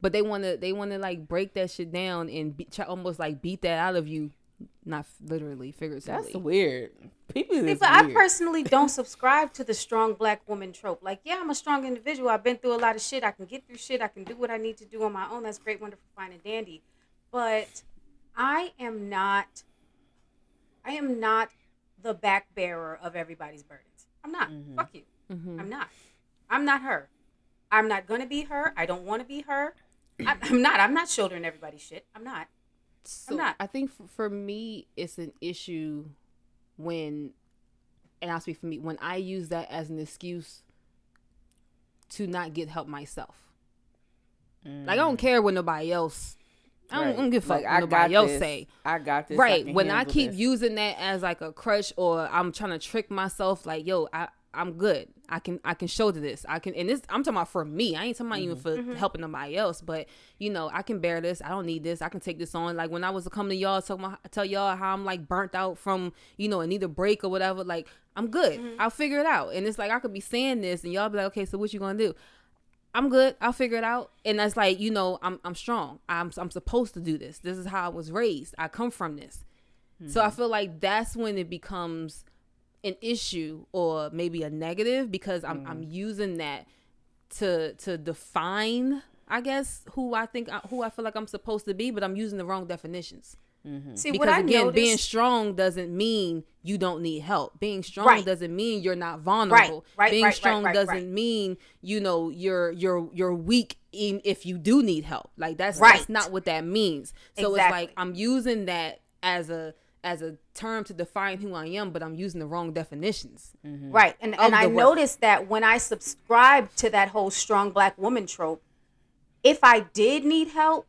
But they want to like break that shit down and almost like beat that out of you, not literally, figuratively. That's weird. People See, is but I weird. personally don't subscribe to the strong black woman trope. Like, yeah, I'm a strong individual. I've been through a lot of shit. I can get through shit. I can do what I need to do on my own. That's great, wonderful, fine, and dandy. But I am not the back bearer of everybody's burdens. I'm not. Fuck you. I'm not. I'm not her. I'm not gonna be her. I don't want to be her. I'm not. I'm not shouldering everybody's shit. I'm not. So I'm not. I think for me, it's an issue when, and I'll speak for me, when I use that as an excuse to not get help myself. Like, I don't care what nobody else, I don't give a fuck Like, what nobody else say. I got this. Right. can When I handle keep this. using that as like a crutch or I'm trying to trick myself, like, yo, I'm good. I can show to this. I can, and this, I'm talking about for me. I ain't talking about even for helping nobody else, but you know, I can bear this. I don't need this. I can take this on. Like when I was coming to y'all, tell y'all how I'm like burnt out from, you know, and need a break or whatever. Like I'm good. I'll figure it out. And it's like, I could be saying this and y'all be like, okay, so what you gonna do? I'm good. I'll figure it out. And that's like, you know, I'm strong. I'm supposed to do this. This is how I was raised. I come from this. So I feel like that's when it becomes an issue or maybe a negative, because I'm using that to define, I guess, who I feel like I'm supposed to be, but I'm using the wrong definitions. See, Because what I again, noticed, being strong doesn't mean you don't need help. Being strong doesn't mean you're not vulnerable. Being strong doesn't mean, you know, you're weak if you do need help. Like that's not what that means. So it's like I'm using that as a term to define who I am, but I'm using the wrong definitions. Right. And I noticed that when I subscribed to that whole strong black woman trope, if I did need help,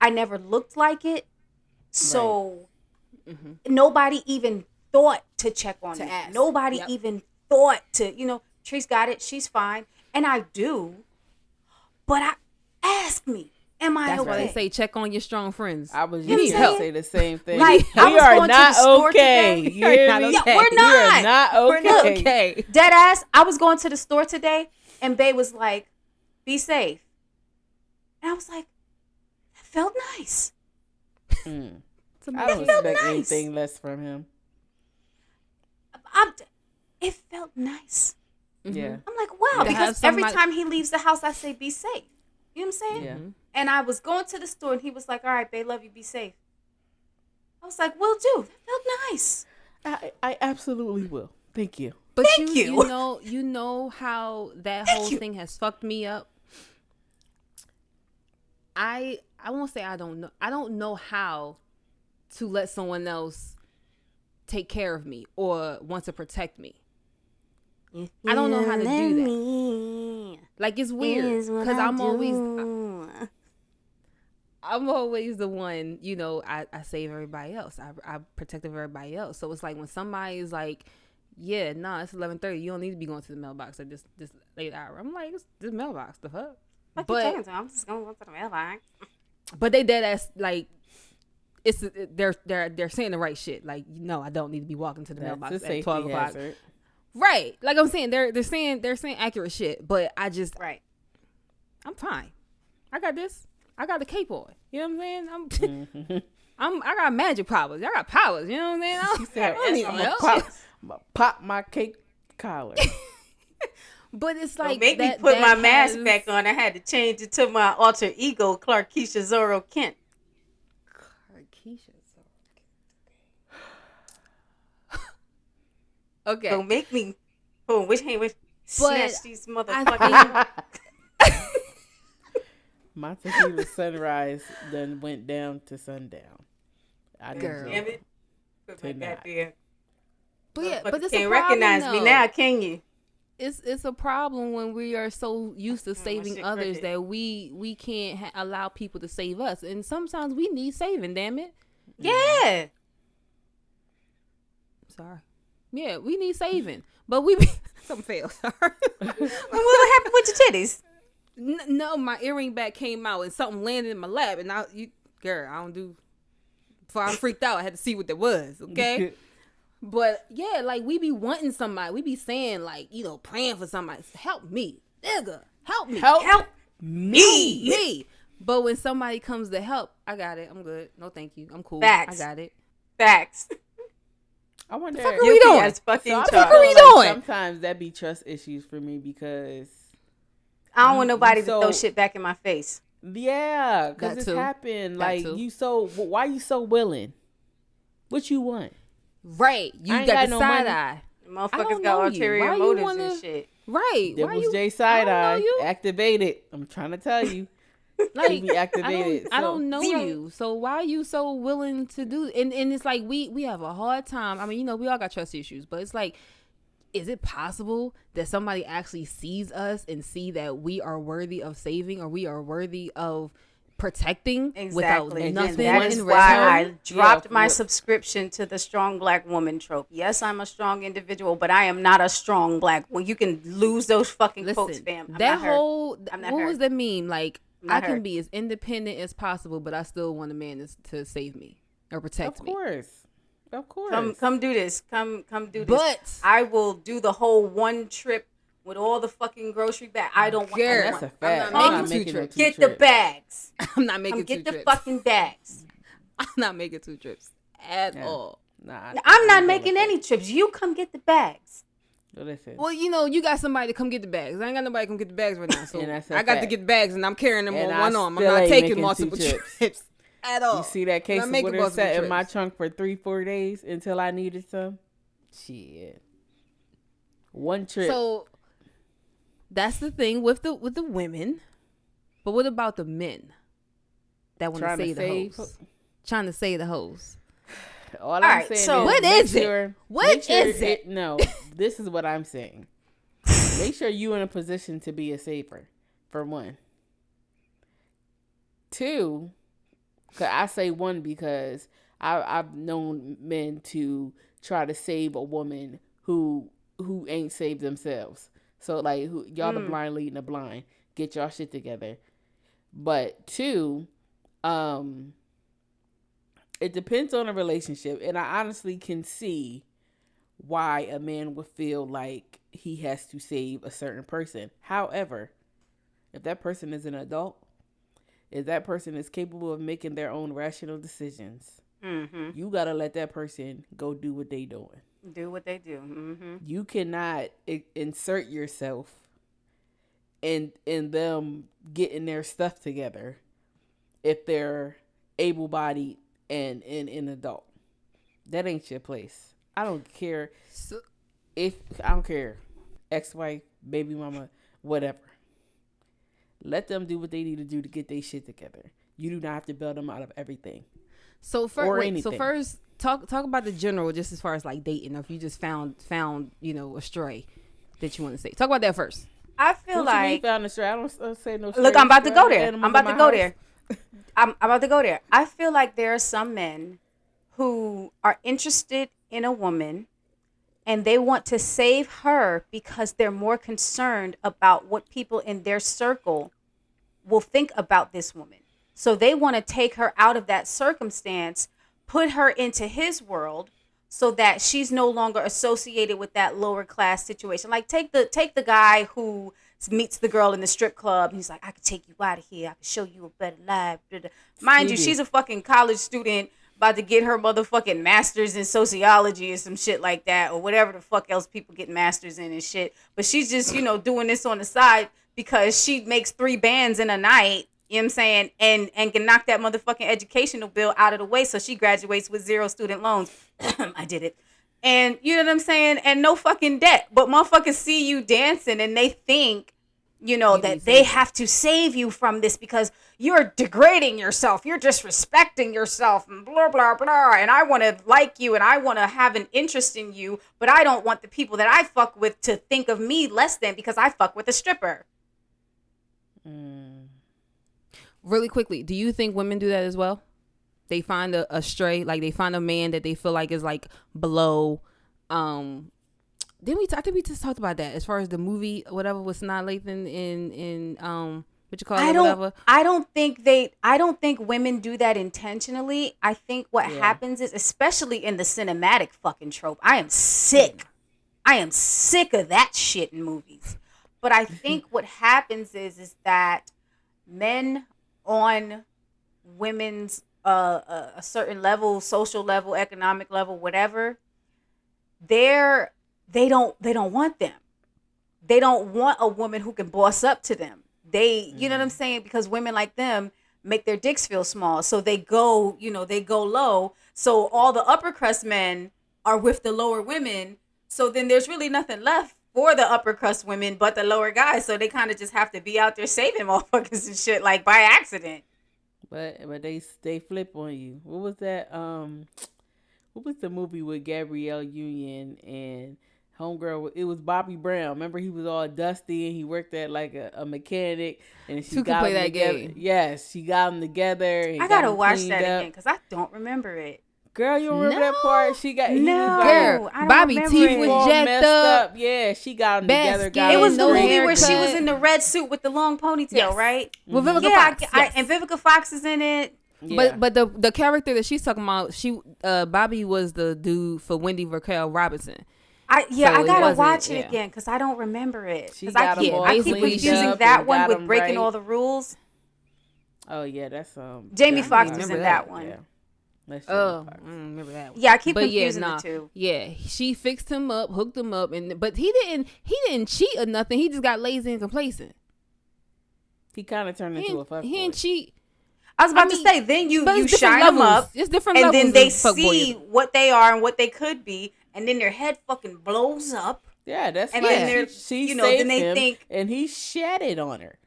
I never looked like it. So nobody even thought to check on me. Ask. Nobody even thought to, you know, Treese got it. She's fine. And I do. But ask me, am I That's okay? why they say check on your strong friends. I was You just know going what to I'm say the same thing. Like, we I was are going to the not store okay. today. You hear me? Not okay. Yeah, we're not. We are not okay. Look, Okay. dead ass, I was going to the store today and Bae was like, be safe. And I was like, that felt nice. I don't felt expect nice. anything less from him. It felt nice. Yeah. I'm like, wow, To because have every somebody- time he leaves the house, I say, be safe. You know what I'm saying? Yeah. And I was going to the store and he was like, all right, babe, love you, be safe. I was like, will do. That felt nice. I absolutely will. Thank you. But Thank you. you know how that whole thing has fucked me up. I won't say I don't know how to let someone else take care of me or want to protect me. I don't know how to do that. Like it's weird because I'm always the one, you know, I save everybody else. I protect everybody else. So it's like when somebody is like, yeah, nah, it's 11:30. You don't need to be going to the mailbox at this late hour. I'm like, it's this mailbox, the fuck? But I'm just going to go to the mailbox. But they dead ass like they're saying the right shit. Like, no, I don't need to be walking to the mailbox That's a at safety 12 o'clock. hazard. Right. Like I'm saying, they're saying accurate shit. But I just I'm fine. I got this. I got the cape on. You know what I'm saying? I got magic powers. I got powers. You know what I'm saying? I don't need no help. I'm gonna pop my cake collar. But it's like Don't make me put my mask back on. I had to change it to my alter ego, Clark Keisha Zorro Kent. Okay. Don't make me. Oh, which snatch these motherfuckers. I My tequila sunrise then went down to sundown. I Girl. Damn it. Put my Tonight. goddamn. but yeah, Motherfuckers but it's a can't problem, recognize me though. now, can you? It's a problem when we are so used to saving shit others crooked. that we can't allow people to save us, and sometimes we need saving. Damn it. Yeah. Sorry. Yeah, we need saving, but we be something failed. Sorry. What happened with your titties? No, my earring back came out and something landed in my lap, and girl, I don't do. Before I freaked out, I had to see what that was. Okay. But yeah, like we be wanting somebody. We be saying like, you know, praying for somebody. Help me, nigga. Help me. Help me. Me. But when somebody comes to help, I got it. I'm good. No, thank you. I'm cool. Facts. I got it. Facts. I wonder. What we doing? As fucking So I charged. feel we like doing? sometimes that be trust issues for me because I don't want nobody to So- throw shit back in my face. yeah, because That it's too. happened. That Like too. why you so willing? What you want? Right. You I ain't got got the no side money. eye. Motherfuckers don't got know you. ulterior Why you motives wanna- and shit. Right. There Why was you? Jay side I eye don't know you. activated. I'm trying to tell you. Like He be activated. I so- don't know you, so why are you so willing to do? And it's like we have a hard time. I mean, you know, we all got trust issues, but it's like, is it possible that somebody actually sees us and see that we are worthy of saving, or we are worthy of protecting Exactly. without nothing. And that is in why return. I dropped my Yeah. subscription to the strong black woman trope. Yes, I'm a strong individual, but I am not a strong black. Well, you can lose those fucking quotes, Listen, fam. I'm that not her. whole I'm not what her. was that meme? Like, I'm not I can her. be as independent as possible, but I still want a man to save me or protect Of me. Of course. Come do this. Come do this. But I will do the whole one trip with all the fucking grocery bag. I don't want. Girl, I That's want. a fact. I'm not I'm making two no trips. two Get the trips. bags. I'm not making Come two get the trips. fucking bags. I'm not making 2 trips at Yeah. all. Nah, I'm not good making with any trips. You come get the bags. that. Listen. Well, you got somebody to come get the bags. I ain't got nobody to come get the bags right now, so And that's a I got to fact. get the bags, and I'm carrying them And on I one arm. I'm still not ain't taking making multiple 2 trips. trips at all. You see that case I'm of not making water multiple sat in my trips. trunk for 3-4 days until I needed some? Shit. One trip. So that's the thing with the women. But what about the men that want to Trying to save the save- hoes? Trying to save the hoes. All I'm right, saying so- is, What make is it? sure- What make sure is it? No, this is what I'm saying. Make sure you in a position to be a saver, for one. 2, cause I say 1 because I've known men to try to save a woman who ain't saved themselves. So like, y'all the blind leading the blind. Get y'all shit together. But 2, it depends on the relationship, and I honestly can see why a man would feel like he has to save a certain person. However, if that person is an adult, if that person is capable of making their own rational decisions, you gotta let that person go do what they doing. Do what they do. Mm-hmm. You cannot insert yourself in them getting their stuff together if they're able-bodied and an adult. That ain't your place. I don't care I don't care. Ex-wife, baby mama, whatever. Let them do what they need to do to get their shit together. You do not have to bail them out of everything. So Or first, anything. talk about the general, just as far as like dating. If you just found a stray that you want to say, talk about that first. I feel What you mean like found a stray? I don't say no. look, stray. I'm about to I go have there. animals I'm about in to my go house. there. I'm about to go there. I feel like there are some men who are interested in a woman and they want to save her because they're more concerned about what people in their circle will think about this woman. So they want to take her out of that circumstance, put her into his world so that she's no longer associated with that lower class situation. Like take the guy who meets the girl in the strip club and he's like, I could take you out of here. I could show you a better life. Mind you, Stevie. she's a fucking college student about to get her motherfucking master's in sociology or some shit like that, or whatever the fuck else people get masters in and shit. But she's just, doing this on the side because she makes 3 bands in a night, you know what I'm saying, and can knock that motherfucking educational bill out of the way so she graduates with 0 student loans. I did it. And you know what I'm saying? And no fucking debt. But motherfuckers see you dancing and they think, that they have to save you from this because you're degrading yourself. You're disrespecting yourself and blah, blah, blah. And I want to like you and I want to have an interest in you, but I don't want the people that I fuck with to think of me less than because I fuck with a stripper. Really quickly, do you think women do that as well? They find a stray, like they find a man that they feel like is like below. I think we just talked about that as far as the movie, whatever, with Sanaa Lathan in what you call it, whatever. I don't think women do that intentionally. I think what happens is, especially in the cinematic fucking trope, I am sick of that shit in movies. But I think what happens is that men on women's a certain level, social level, economic level, whatever, they don't want them. They don't want a woman who can boss up to them. You know what I'm saying? Because women like them make their dicks feel small. So they go low. So all the upper crust men are with the lower women. So then there's really nothing left for the upper crust women but the lower guys. So they kind of just have to be out there saving motherfuckers and shit like by accident. But they flip on you. What was that? What was the movie with Gabrielle Union and homegirl, it was Bobby Brown. Remember, he was all dusty and he worked at like a mechanic, and she Who could got play them that together. game? Yes, she got them together. And I got gotta them watch cleaned that up. again because I don't remember it. Girl, you remember that No. part? She got he No. was like, Girl, I don't Bobby remember teeth it. was all jacked messed up. Yeah, she got them Bad together. skin. Got It was them the no movie where she haircut. was in the red suit with the long ponytail, Yes. right? With Vivica Yeah, Fox. I, Yes. and Vivica Fox is in it. Yeah. But the character that she's talking about, Bobby was the dude for Wendy Raquel Robinson. I So it gotta wasn't- watch it yeah. again because I don't remember it. She Because got 'em all I keep cleaned confusing up that and one got with 'em breaking right. all the rules. Oh yeah, that's Jamie yeah, I Foxx remember was in that. that one. Yeah. That's Oh, Jamie Foxx. I don't remember that one. Yeah, I keep But confusing nah. the two. Yeah, she fixed him up, hooked him up, but he didn't cheat or nothing. He just got lazy and complacent. He kind of turned He into a didn't, fuckboy. he didn't cheat. I was about I to mean, say, then you but it's different shine them levels. up, It's different and levels then they of see fuckboyism. what they are and what they could be, and then their head fucking blows up. Yeah, that's And why then they're- she you know, saved then they him, think- and he shatted on her.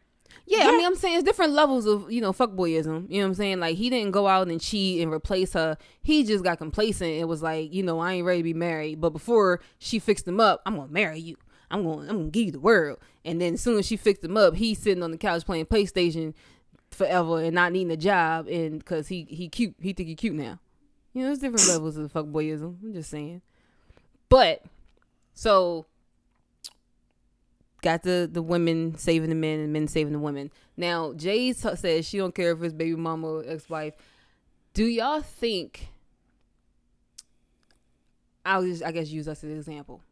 Yeah, I mean, I'm saying it's different levels of, fuckboyism. You know what I'm saying? Like, he didn't go out and cheat and replace her. He just got complacent and was like, I ain't ready to be married. But before she fixed him up, I'm going to marry you. I'm going to give you the world. And then as soon as she fixed him up, he's sitting on the couch playing PlayStation forever and not needing a job. And because he cute. He think he cute now. There's different levels of fuckboyism. I'm just saying. But, so... got the women saving the men and men saving the women. Now, Jay says she don't care if it's baby mama or ex-wife. Do y'all think... I guess use us as an example.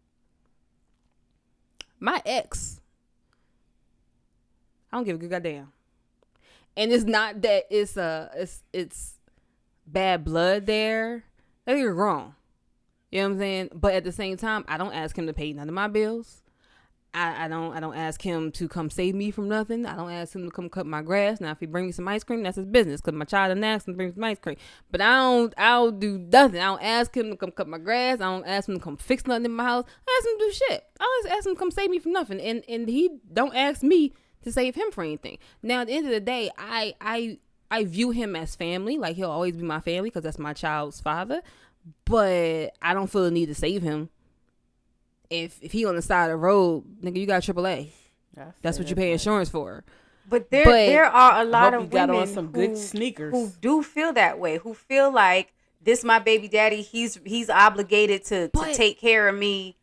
My ex, I don't give a good goddamn. And it's not that it's bad blood there. Don't get me wrong. You know what I'm saying? But at the same time, I don't ask him to pay none of my bills. I don't ask him to come save me from nothing. I don't ask him to come cut my grass. Now, if he bring me some ice cream, that's his business. Cause my child done asked him to bring me some ice cream. But I'll do nothing. I don't ask him to come cut my grass. I don't ask him to come fix nothing in my house. I ask him to do shit. I always ask him to come save me from nothing. And he don't ask me to save him for anything. Now, at the end of the day, I view him as family. Like, he'll always be my family because that's my child's father. But I don't feel the need to save him. If he on the side of the road, nigga, you got AAA. That's what you pay insurance for. But there are a lot of got women on some good sneakers. who do feel that way. Who feel like this my baby daddy. He's obligated to take care of me.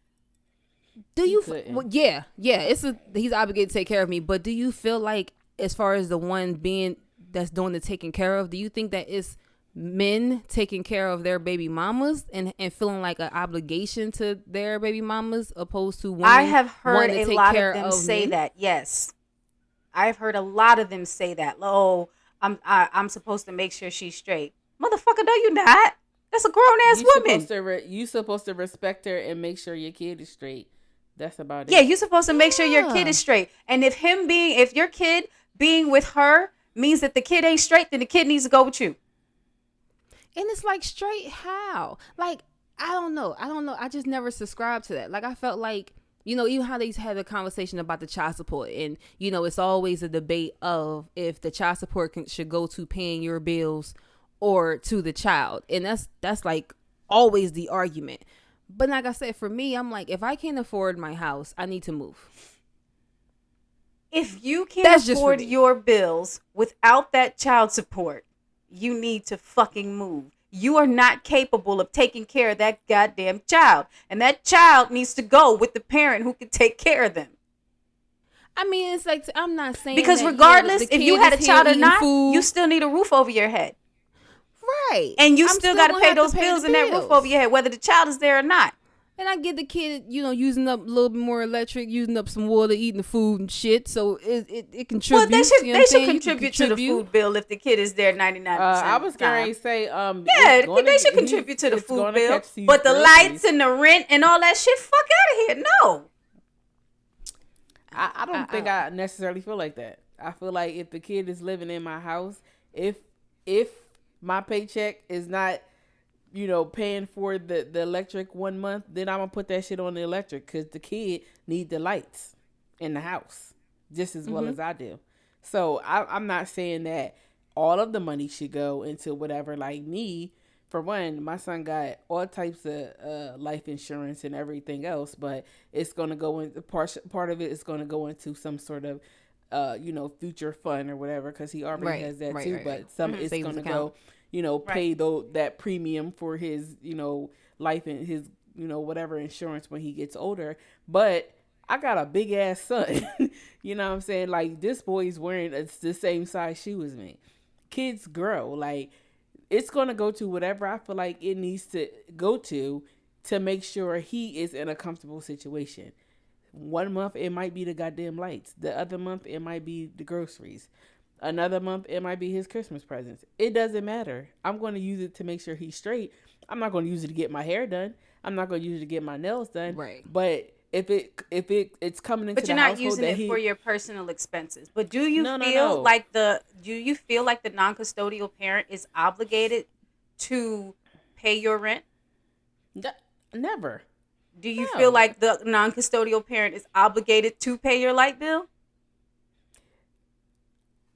Do you? Well, yeah. He's obligated to take care of me. But do you feel like, as far as the one being that's doing the taking care of, do you think that it's men taking care of their baby mamas and feeling like an obligation to their baby mamas opposed to women? I have heard wanting to a take lot care of them say men? that. Yes, I've heard a lot of them say that. Oh, I'm supposed to make sure she's straight. Motherfucker, no, you not. That's a grown ass woman. You supposed to respect her and make sure your kid is straight. That's about it. Yeah, you're supposed to make sure your kid is straight. And if your kid being with her means that the kid ain't straight, then the kid needs to go with you. And it's like, straight how? Like, I don't know. I just never subscribed to that. Like, I felt like, even how they had a conversation about the child support. And, it's always a debate of if the child support should go to paying your bills or to the child. And that's like always the argument. But like I said, for me, I'm like, if I can't afford my house, I need to move. If you can't afford your bills without that child support, you need to fucking move. You are not capable of taking care of that goddamn child. And that child needs to go with the parent who can take care of them. I mean, it's like, I'm not saying because that, regardless the if you kid had a is child here or eating not, food. you still need a roof over your head. Right. And you I'm still got to gonna pay have those the bills and that roof bills. over your head, whether the child is there or not. And I get the kid, using up a little bit more electric, using up some water, eating the food and shit. So it contributes. Well, they should you know what I'm saying? contribute to the food bill if the kid is there 99%. I was going to say, they should contribute to the food bill. But the lights and the rent and all that shit, fuck out of here. No. I don't think I necessarily feel like that. I feel like if the kid is living in my house, if my paycheck is not, paying for the electric 1 month, then I'm going to put that shit on the electric because the kid need the lights in the house just as well as I do. So I'm not saying that all of the money should go into whatever. Like me, for one, my son got all types of life insurance and everything else, but it's going to go in part of it is going to go into some sort of future fund or whatever, because he already has that too. But some it's Savings going to account. go, pay that premium for his, life and his, whatever insurance when he gets older. But I got a big ass son. You know what I'm saying? Like, this boy's wearing the same size shoe as me. Kids grow. Like, it's going to go to whatever I feel like it needs to go to make sure he is in a comfortable situation. 1 month, it might be the goddamn lights. The other month, it might be the groceries. Another month, it might be his Christmas presents. It doesn't matter. I'm going to use it to make sure he's straight. I'm not going to use it to get my hair done. I'm not going to use it to get my nails done. Right. But if it's coming into but you're the not household using that it for your personal expenses. But do you feel like the non-custodial parent is obligated to pay your rent? Never. Do you feel like the non-custodial parent is obligated to pay your light bill?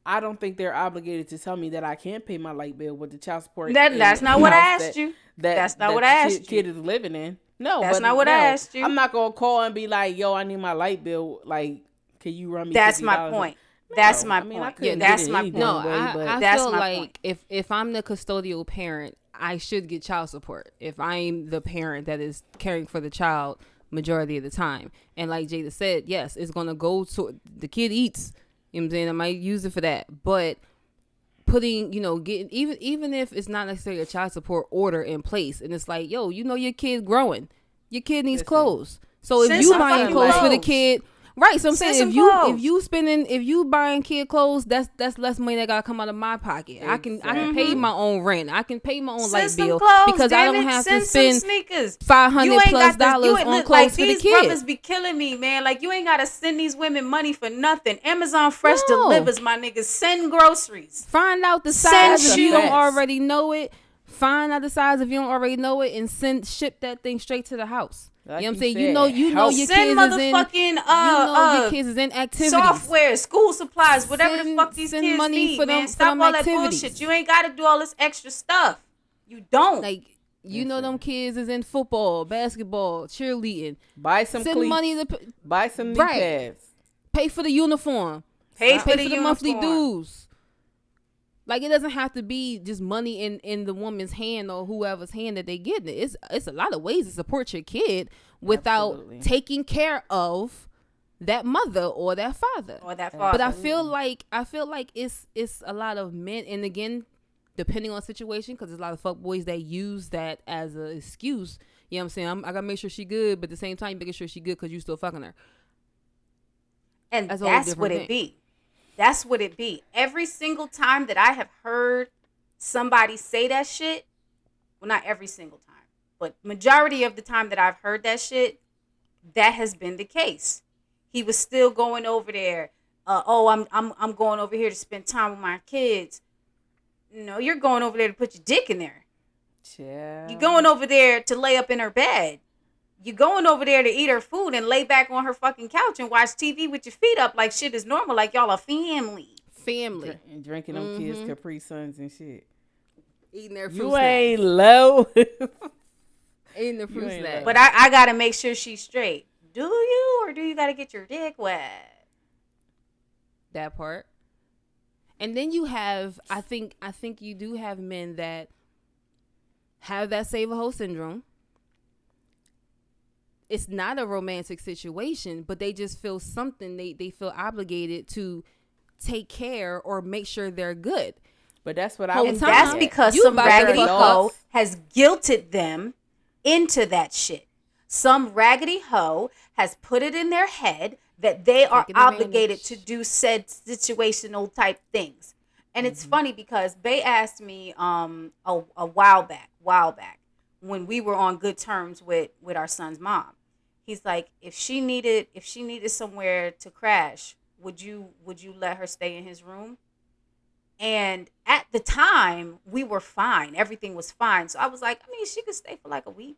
I don't think they're obligated to tell me that I can't pay my light bill with the child support. That's not what I asked you. That's not what I asked you. Kid is living in. No, that's not what I asked you. I'm not gonna call and be like, "Yo, I need my light bill. Like, can you run me?" That's my point. That's my point. Yeah, that's my point. No, I feel like if I'm the custodial parent, I should get child support if I'm the parent that is caring for the child majority of the time. And like Jada said, yes, it's gonna go to the kid eats. You know what I'm saying? I might use it for that, but putting, getting even if it's not necessarily a child support order in place, and it's like, yo, your kid growing, your kid needs clothes. So if you buying clothes for the kid, right? So I'm saying if you buying kid clothes, that's less money that gotta come out of my pocket. Exactly. I can pay my own rent. I can pay my own light bill because I don't have to spend $500+ on clothes for the kid. These brothers be killing me, man. Like, you ain't gotta send these women money for nothing. Amazon Fresh delivers, my niggas. Send groceries. Find out the size if you don't already know it. Find out the size if you don't already know it, and ship that thing straight to the house. Like, you know what I'm saying? You know your kids is in activities. Software, school supplies, whatever the fuck these kids need, for man. Stop all that bullshit. You ain't got to do all this extra stuff. You don't. Like, them kids is in football, basketball, cheerleading. Buy some cleats. Money buy some knee pads. Pay for the uniform. Pay for the monthly dues. Like, it doesn't have to be just money in the woman's hand or whoever's hand that they get it. It's a lot of ways to support your kid without taking care of that mother or that father. But I feel like it's a lot of men, and again, depending on the situation, because there's a lot of fuckboys that use that as an excuse. You know what I'm saying? I gotta make sure she good, but at the same time, making sure she good because you still fucking her. And that's what it be. That's what it be. Every single time that I have heard somebody say that shit, well, not every single time, but majority of the time that I've heard that shit, that has been the case. He was still going over there. I'm going over here to spend time with my kids. No, you're going over there to put your dick in there. Yeah. You're going over there to lay up in her bed. You're going over there to eat her food and lay back on her fucking couch and watch TV with your feet up like shit is normal, like y'all a family. And drinking them kids Capri Suns and shit. Eating their fruit You snacks. ain't low. Eating the fruit snacks. But I got to make sure she's straight. Do you? Or do you got to get your dick wet? That part. And then you have, I think you do have men that have that Save-A-Hoe syndrome. It's not a romantic situation, but they just feel something. They feel obligated to take care or make sure they're good. But that's what I was. And that's because some raggedy hoe has guilted them into that shit. Some raggedy hoe has put it in their head that they are obligated to do said situational type things. And it's funny because Bay asked me a while back when we were on good terms with our son's mom. He's like, if she needed somewhere to crash, would you let her stay in his room? And at the time, we were fine. Everything was fine. So I was like, I mean, she could stay for like a week.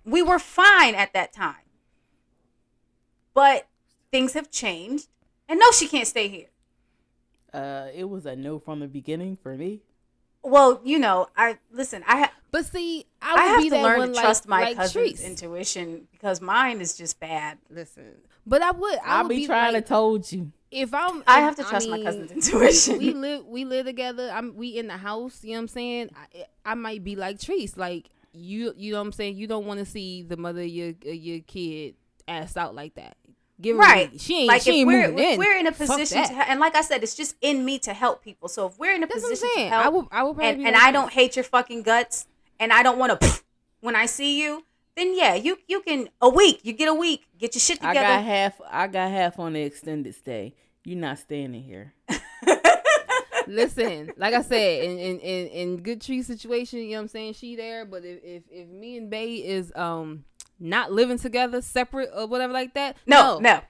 We were fine at that time. But things have changed. And no, she can't stay here. It was a no from the beginning for me. Well, you know, I But see, I would have be to that learn one to like, trust my like cousin's Treese. intuition because mine is just bad. Listen, but I I'll would be trying like, to told you. if I'm, I if- have to trust my mean, cousin's intuition. we live together. We in the house. You know what I'm saying? I might be like Treese, like you know what I'm saying. You don't want to see the mother of your kid ass out like that. Give her Right. She ain't. Like she if ain't we're moving in. if we're in a Fuck position that. to and like I said, it's just in me to help people. So if we're in a That's what I'm position to saying. help, I would probably and, be and like I this. don't hate your fucking guts, and I don't want to when I see you, then yeah, you can you get a week, get your shit together. I got half on the extended stay. You're not staying in here. Listen, like I said, in good tree situation, you know what I'm saying, she there. But if me and Bay is not living together, separate or whatever like that, No. no.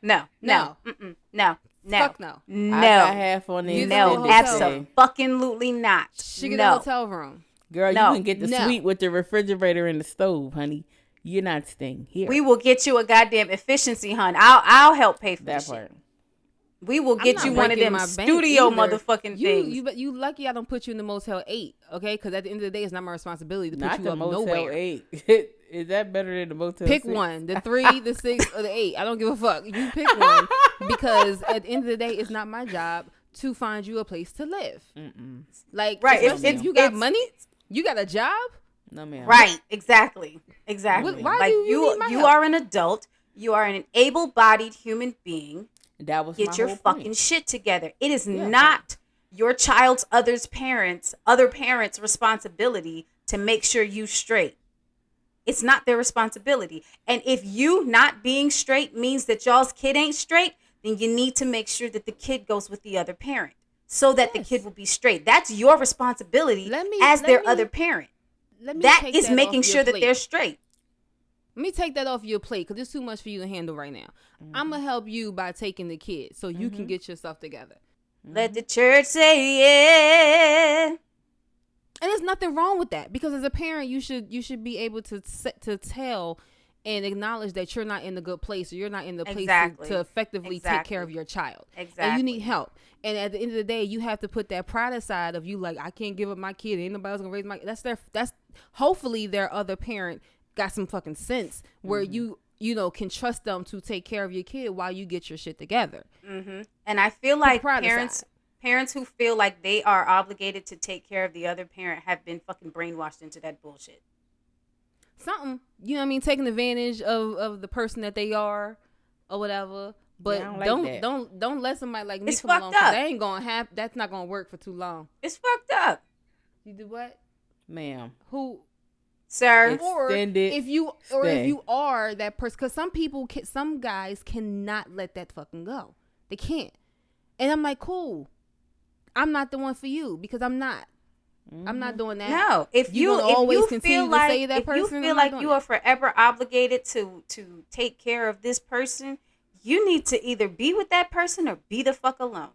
Fuck no. I got half on the No, extended stay. absolutely not. She get a hotel room. Girl, No. you can get the No. suite with the refrigerator and the stove, honey. You're not staying here. We will get you a goddamn efficiency, hun. I'll help pay for that shit. part. We will get I'm you not one of breaking them my bank studio either. motherfucking things. You lucky I don't put you in the Motel 8, okay? Because at the end of the day, it's not my responsibility to put Not you the up Motel nowhere. 8. Is that better than the Motel Pick 6? one, the 3, the 6, or the 8. I don't give a fuck. You pick one because at the end of the day, it's not my job to find you a place to live. Like, Right, especially if you got money, you got a job. No, ma'am. Right, exactly. Why Like do you need my you help? are an adult. You are an able-bodied human being. That was Get my your whole fucking point. shit together. It is not your child's other parents' responsibility to make sure you straight. It's not their responsibility. And if you not being straight means that y'all's kid ain't straight, then you need to make sure that the kid goes with the other parent so that the kid will be straight. That's your responsibility as their other parent. That take is that making off your sure that plate. they're straight. Let me take that off your plate because it's too much for you to handle right now. I'm gonna help you by taking the kid so you can get yourself together. Let the church say yeah. And there's nothing wrong with that because as a parent, you should be able to tell and acknowledge that you're not in the good place or you're not in the place to effectively take care of your child. Exactly. And you need help. And at the end of the day, you have to put that pride aside of you like, I can't give up my kid. Ain't nobody else gonna raise my kid. That's hopefully their other parent got some fucking sense where you know can trust them to take care of your kid while you get your shit together. And I feel like pride parents who feel like they are obligated to take care of the other parent have been fucking brainwashed into that bullshit. Something, you know what I mean, taking advantage of the person that they are or whatever. But Yeah, I don't like that. don't let somebody like me It's come along fucked up. that ain't gonna happen. That's not gonna work for too long. It's fucked up. You do what? Ma'am. Who? Sir. Or Extended if you stay. are that person, because some guys cannot let that fucking go. They can't. And I'm like, cool. I'm not the one for you because I'm not. I'm not doing that. No, if you continue feel to like say that if person, you I'm feel not like doing you it. are forever obligated to take care of this person, you need to either be with that person or be the fuck alone.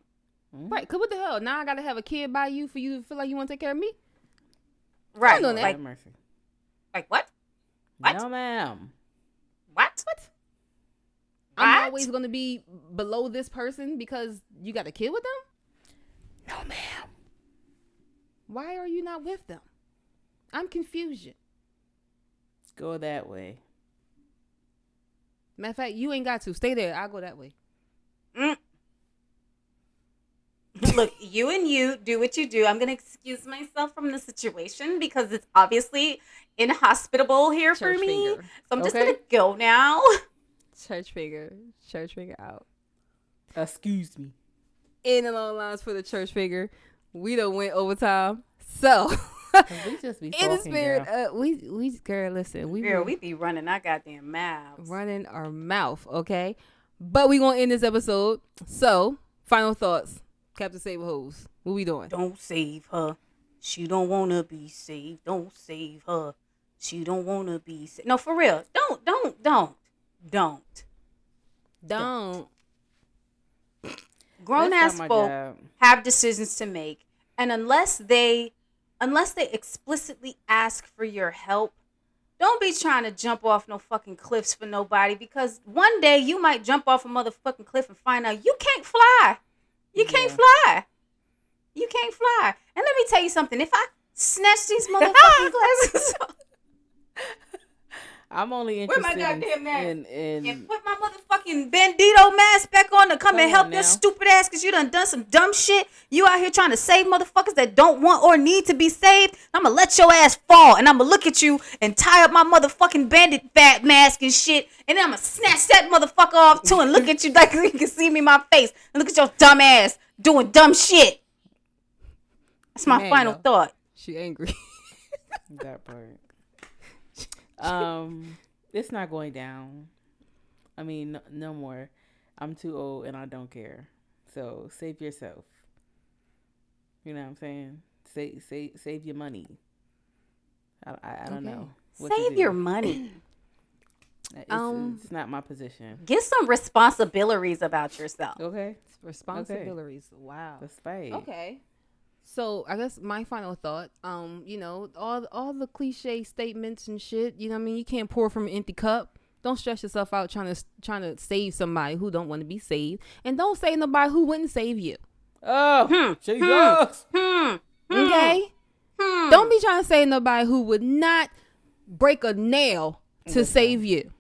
Right? Cause what the hell? Now I gotta have a kid by you for you to feel like you want to take care of me. Right? doing that. Like, Mercy. like what? What? No, ma'am. What? I'm What? always gonna be below this person because you got a kid with them. No, ma'am. Why are you not with them? I'm confused. Let's go that way. Matter of fact, you ain't got to stay there. I'll go that way. Look, you do what you do. I'm gonna excuse myself from the situation because it's obviously inhospitable here for Church me. finger. So I'm just Okay. gonna go now. Church figure out. Excuse me. In the long lines for the church figure, we done went overtime. So, We just be in the talking, spirit, girl. we girl, listen, We be running our goddamn mouths. running our mouth, okay? But we gonna end this episode. So, final thoughts, Captain Save-A-Hoe. What we doing? Don't save her. She don't wanna be saved. Don't save her. She don't wanna be saved. No, for real. Don't. Don't. Grown That's ass not my folk job. have decisions to make, and unless they explicitly ask for your help, don't be trying to jump off no fucking cliffs for nobody, because one day you might jump off a motherfucking cliff and find out you can't fly. You can't fly. You can't fly. And let me tell you something. If I Snatch these motherfucking glasses off. I'm only Where interested my goddamn mask? in And put my motherfucking bandito mask back on to come and help on your now. stupid ass because you done some dumb shit. You out here trying to save motherfuckers that don't want or need to be saved. I'm going to let your ass fall and I'm going to look at you and tie up my motherfucking bandit fat mask and shit. And then I'm going to snatch that motherfucker off too and look at you like you can see me in my face. And look at your dumb ass doing dumb shit. That's my final thought. She angry. that part. It's not going down. I mean, no more. I'm too old and I don't care. So save yourself. You know what I'm saying? Save your money. I don't know. What to Save do. your money. It's not my position. Get some responsibilities about yourself. Okay. Responsibilities. Wow. The spade. Okay. So I guess my final thought, you know, all the cliche statements and shit, you know what I mean? You can't pour from an empty cup. Don't stress yourself out trying to save somebody who don't want to be saved. And don't save nobody who wouldn't save you. Oh, Jesus. Okay? Don't be trying to save nobody who would not break a nail to save you.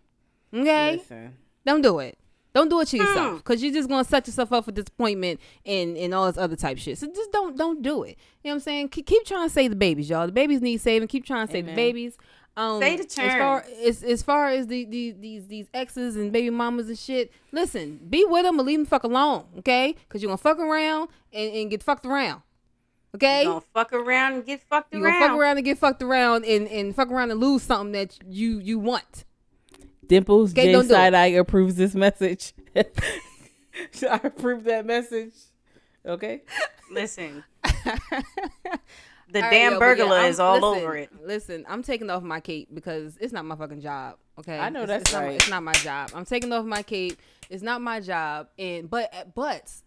Okay? Listen. Don't do it. Don't do it to yourself because you're just going to set yourself up for disappointment and all this other type shit. So just don't do it. You know what I'm saying? Keep trying to save the babies, y'all. The babies need saving. Keep trying to save the babies. Say the term. As far as these exes and baby mamas and shit, listen, be with them or leave them fuck alone, okay? Because you're going to fuck around and get fucked around. Okay? You're going to fuck around and get fucked You're going to fuck around and get fucked around and fuck around and lose something that you want. Dimples, Okay, J Side-Eye approves this message. Should I approve that message? Okay. Listen. The damn burglar is all over it. Listen, I'm taking off my cape because it's not my fucking job. Okay, I know that's it's right. It's not my job. I'm taking off my cape. It's not my job. But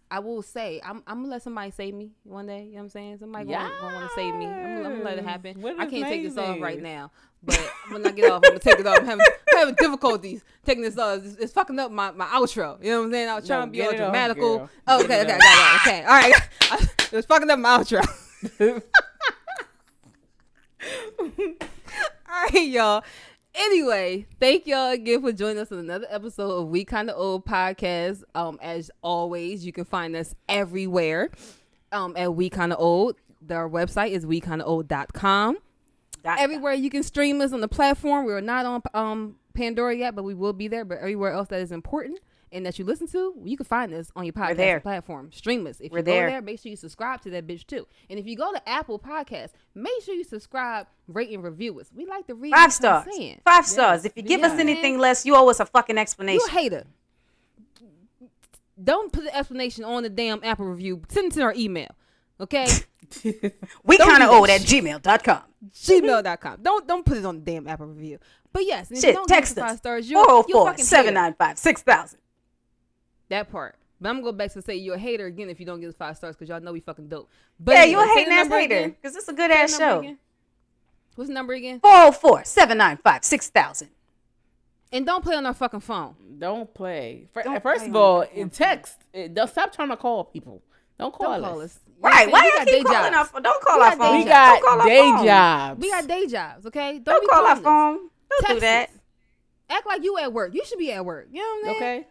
I will say I'm gonna let somebody save me one day. You know what I'm saying? Somebody gonna want to save me. I'm gonna let it happen. I can't take this off right now. But when I get off, I'm gonna take it off. I'm having difficulties taking this off. It's fucking up my outro. You know what I'm saying? I was trying to be all dramatical. Okay, all right. It was fucking up my outro. All right, y'all. Anyway, thank y'all again for joining us on another episode of We Kinda Old Podcast. As always, you can find us everywhere at We Kinda Old. Our website is wekindaold.com. Everywhere you can stream us on the platform. We're not on Pandora yet, but we will be there. But everywhere else that is important and that you listen to, you can find us on your podcast platform. Stream us. If you go there, make sure you subscribe to that bitch too. And if you go to Apple Podcasts, make sure you subscribe, rate, and review us. We like to read 5 stars. 5 stars. If you give us Yeah. anything less, you owe us a fucking explanation. You a hater. Don't put the explanation on the damn Apple review. Send it to our email. Okay? We kinda old at gmail.com. Gmail.com. Don't put it on the damn Apple review. But yes, and if you Shit, don't give us text 5 us. stars, you're fucking hater. 404-795-6000. That part. But I'm going to go back to say you're a hater again if you don't give us 5 stars because y'all know we fucking dope. But Yeah, anyway, you a say hating the ass number hater. again. Because it's a good ass Say the number show. again. What's the number again? 404-795-6000. And don't play on our fucking phone. Don't play. Don't First play of on all, the in text. Don't stop trying to call people. Don't call us. Right. Why We you got keep day calling jobs. our Don't call We our got phone. We day got Don't call our day phone. jobs. We got day jobs, okay? Don't be call our calling us. phone. Don't do Text that. us. Act like you at work. You should be at work. You know what I'm saying? Okay.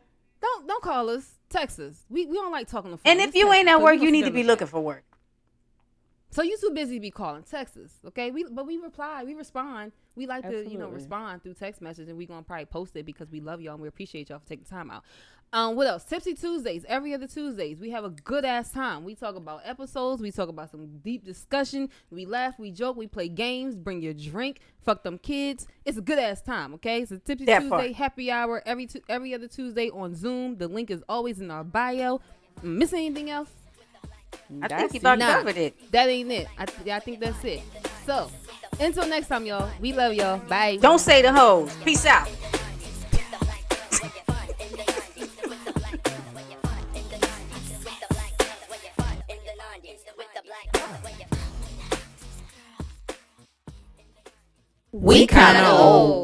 Don't call us. Text us. We don't like talking on the phone. And if Just you text ain't us, at 'cause work, we gonna you need to forget be about looking that. for work. So you too busy to be calling. Text us, okay? But we reply. We respond. We like to, Absolutely. respond through text message, and we gonna probably post it because we love y'all and we appreciate y'all for taking time out. What else? Tipsy Tuesdays. Every other Tuesdays, we have a good ass time. We talk about episodes. We talk about some deep discussion. We laugh. We joke. We play games. Bring your drink. Fuck them kids. It's a good ass time. Okay. So Tipsy That Tuesday part. happy hour every other Tuesday on Zoom. The link is always in our bio. Missing anything else? I That's think you about Nah. covered it. That ain't it. I think that's it. So, until next time, y'all. We love y'all. Bye. Don't say the hoes. Peace out. We kinda old.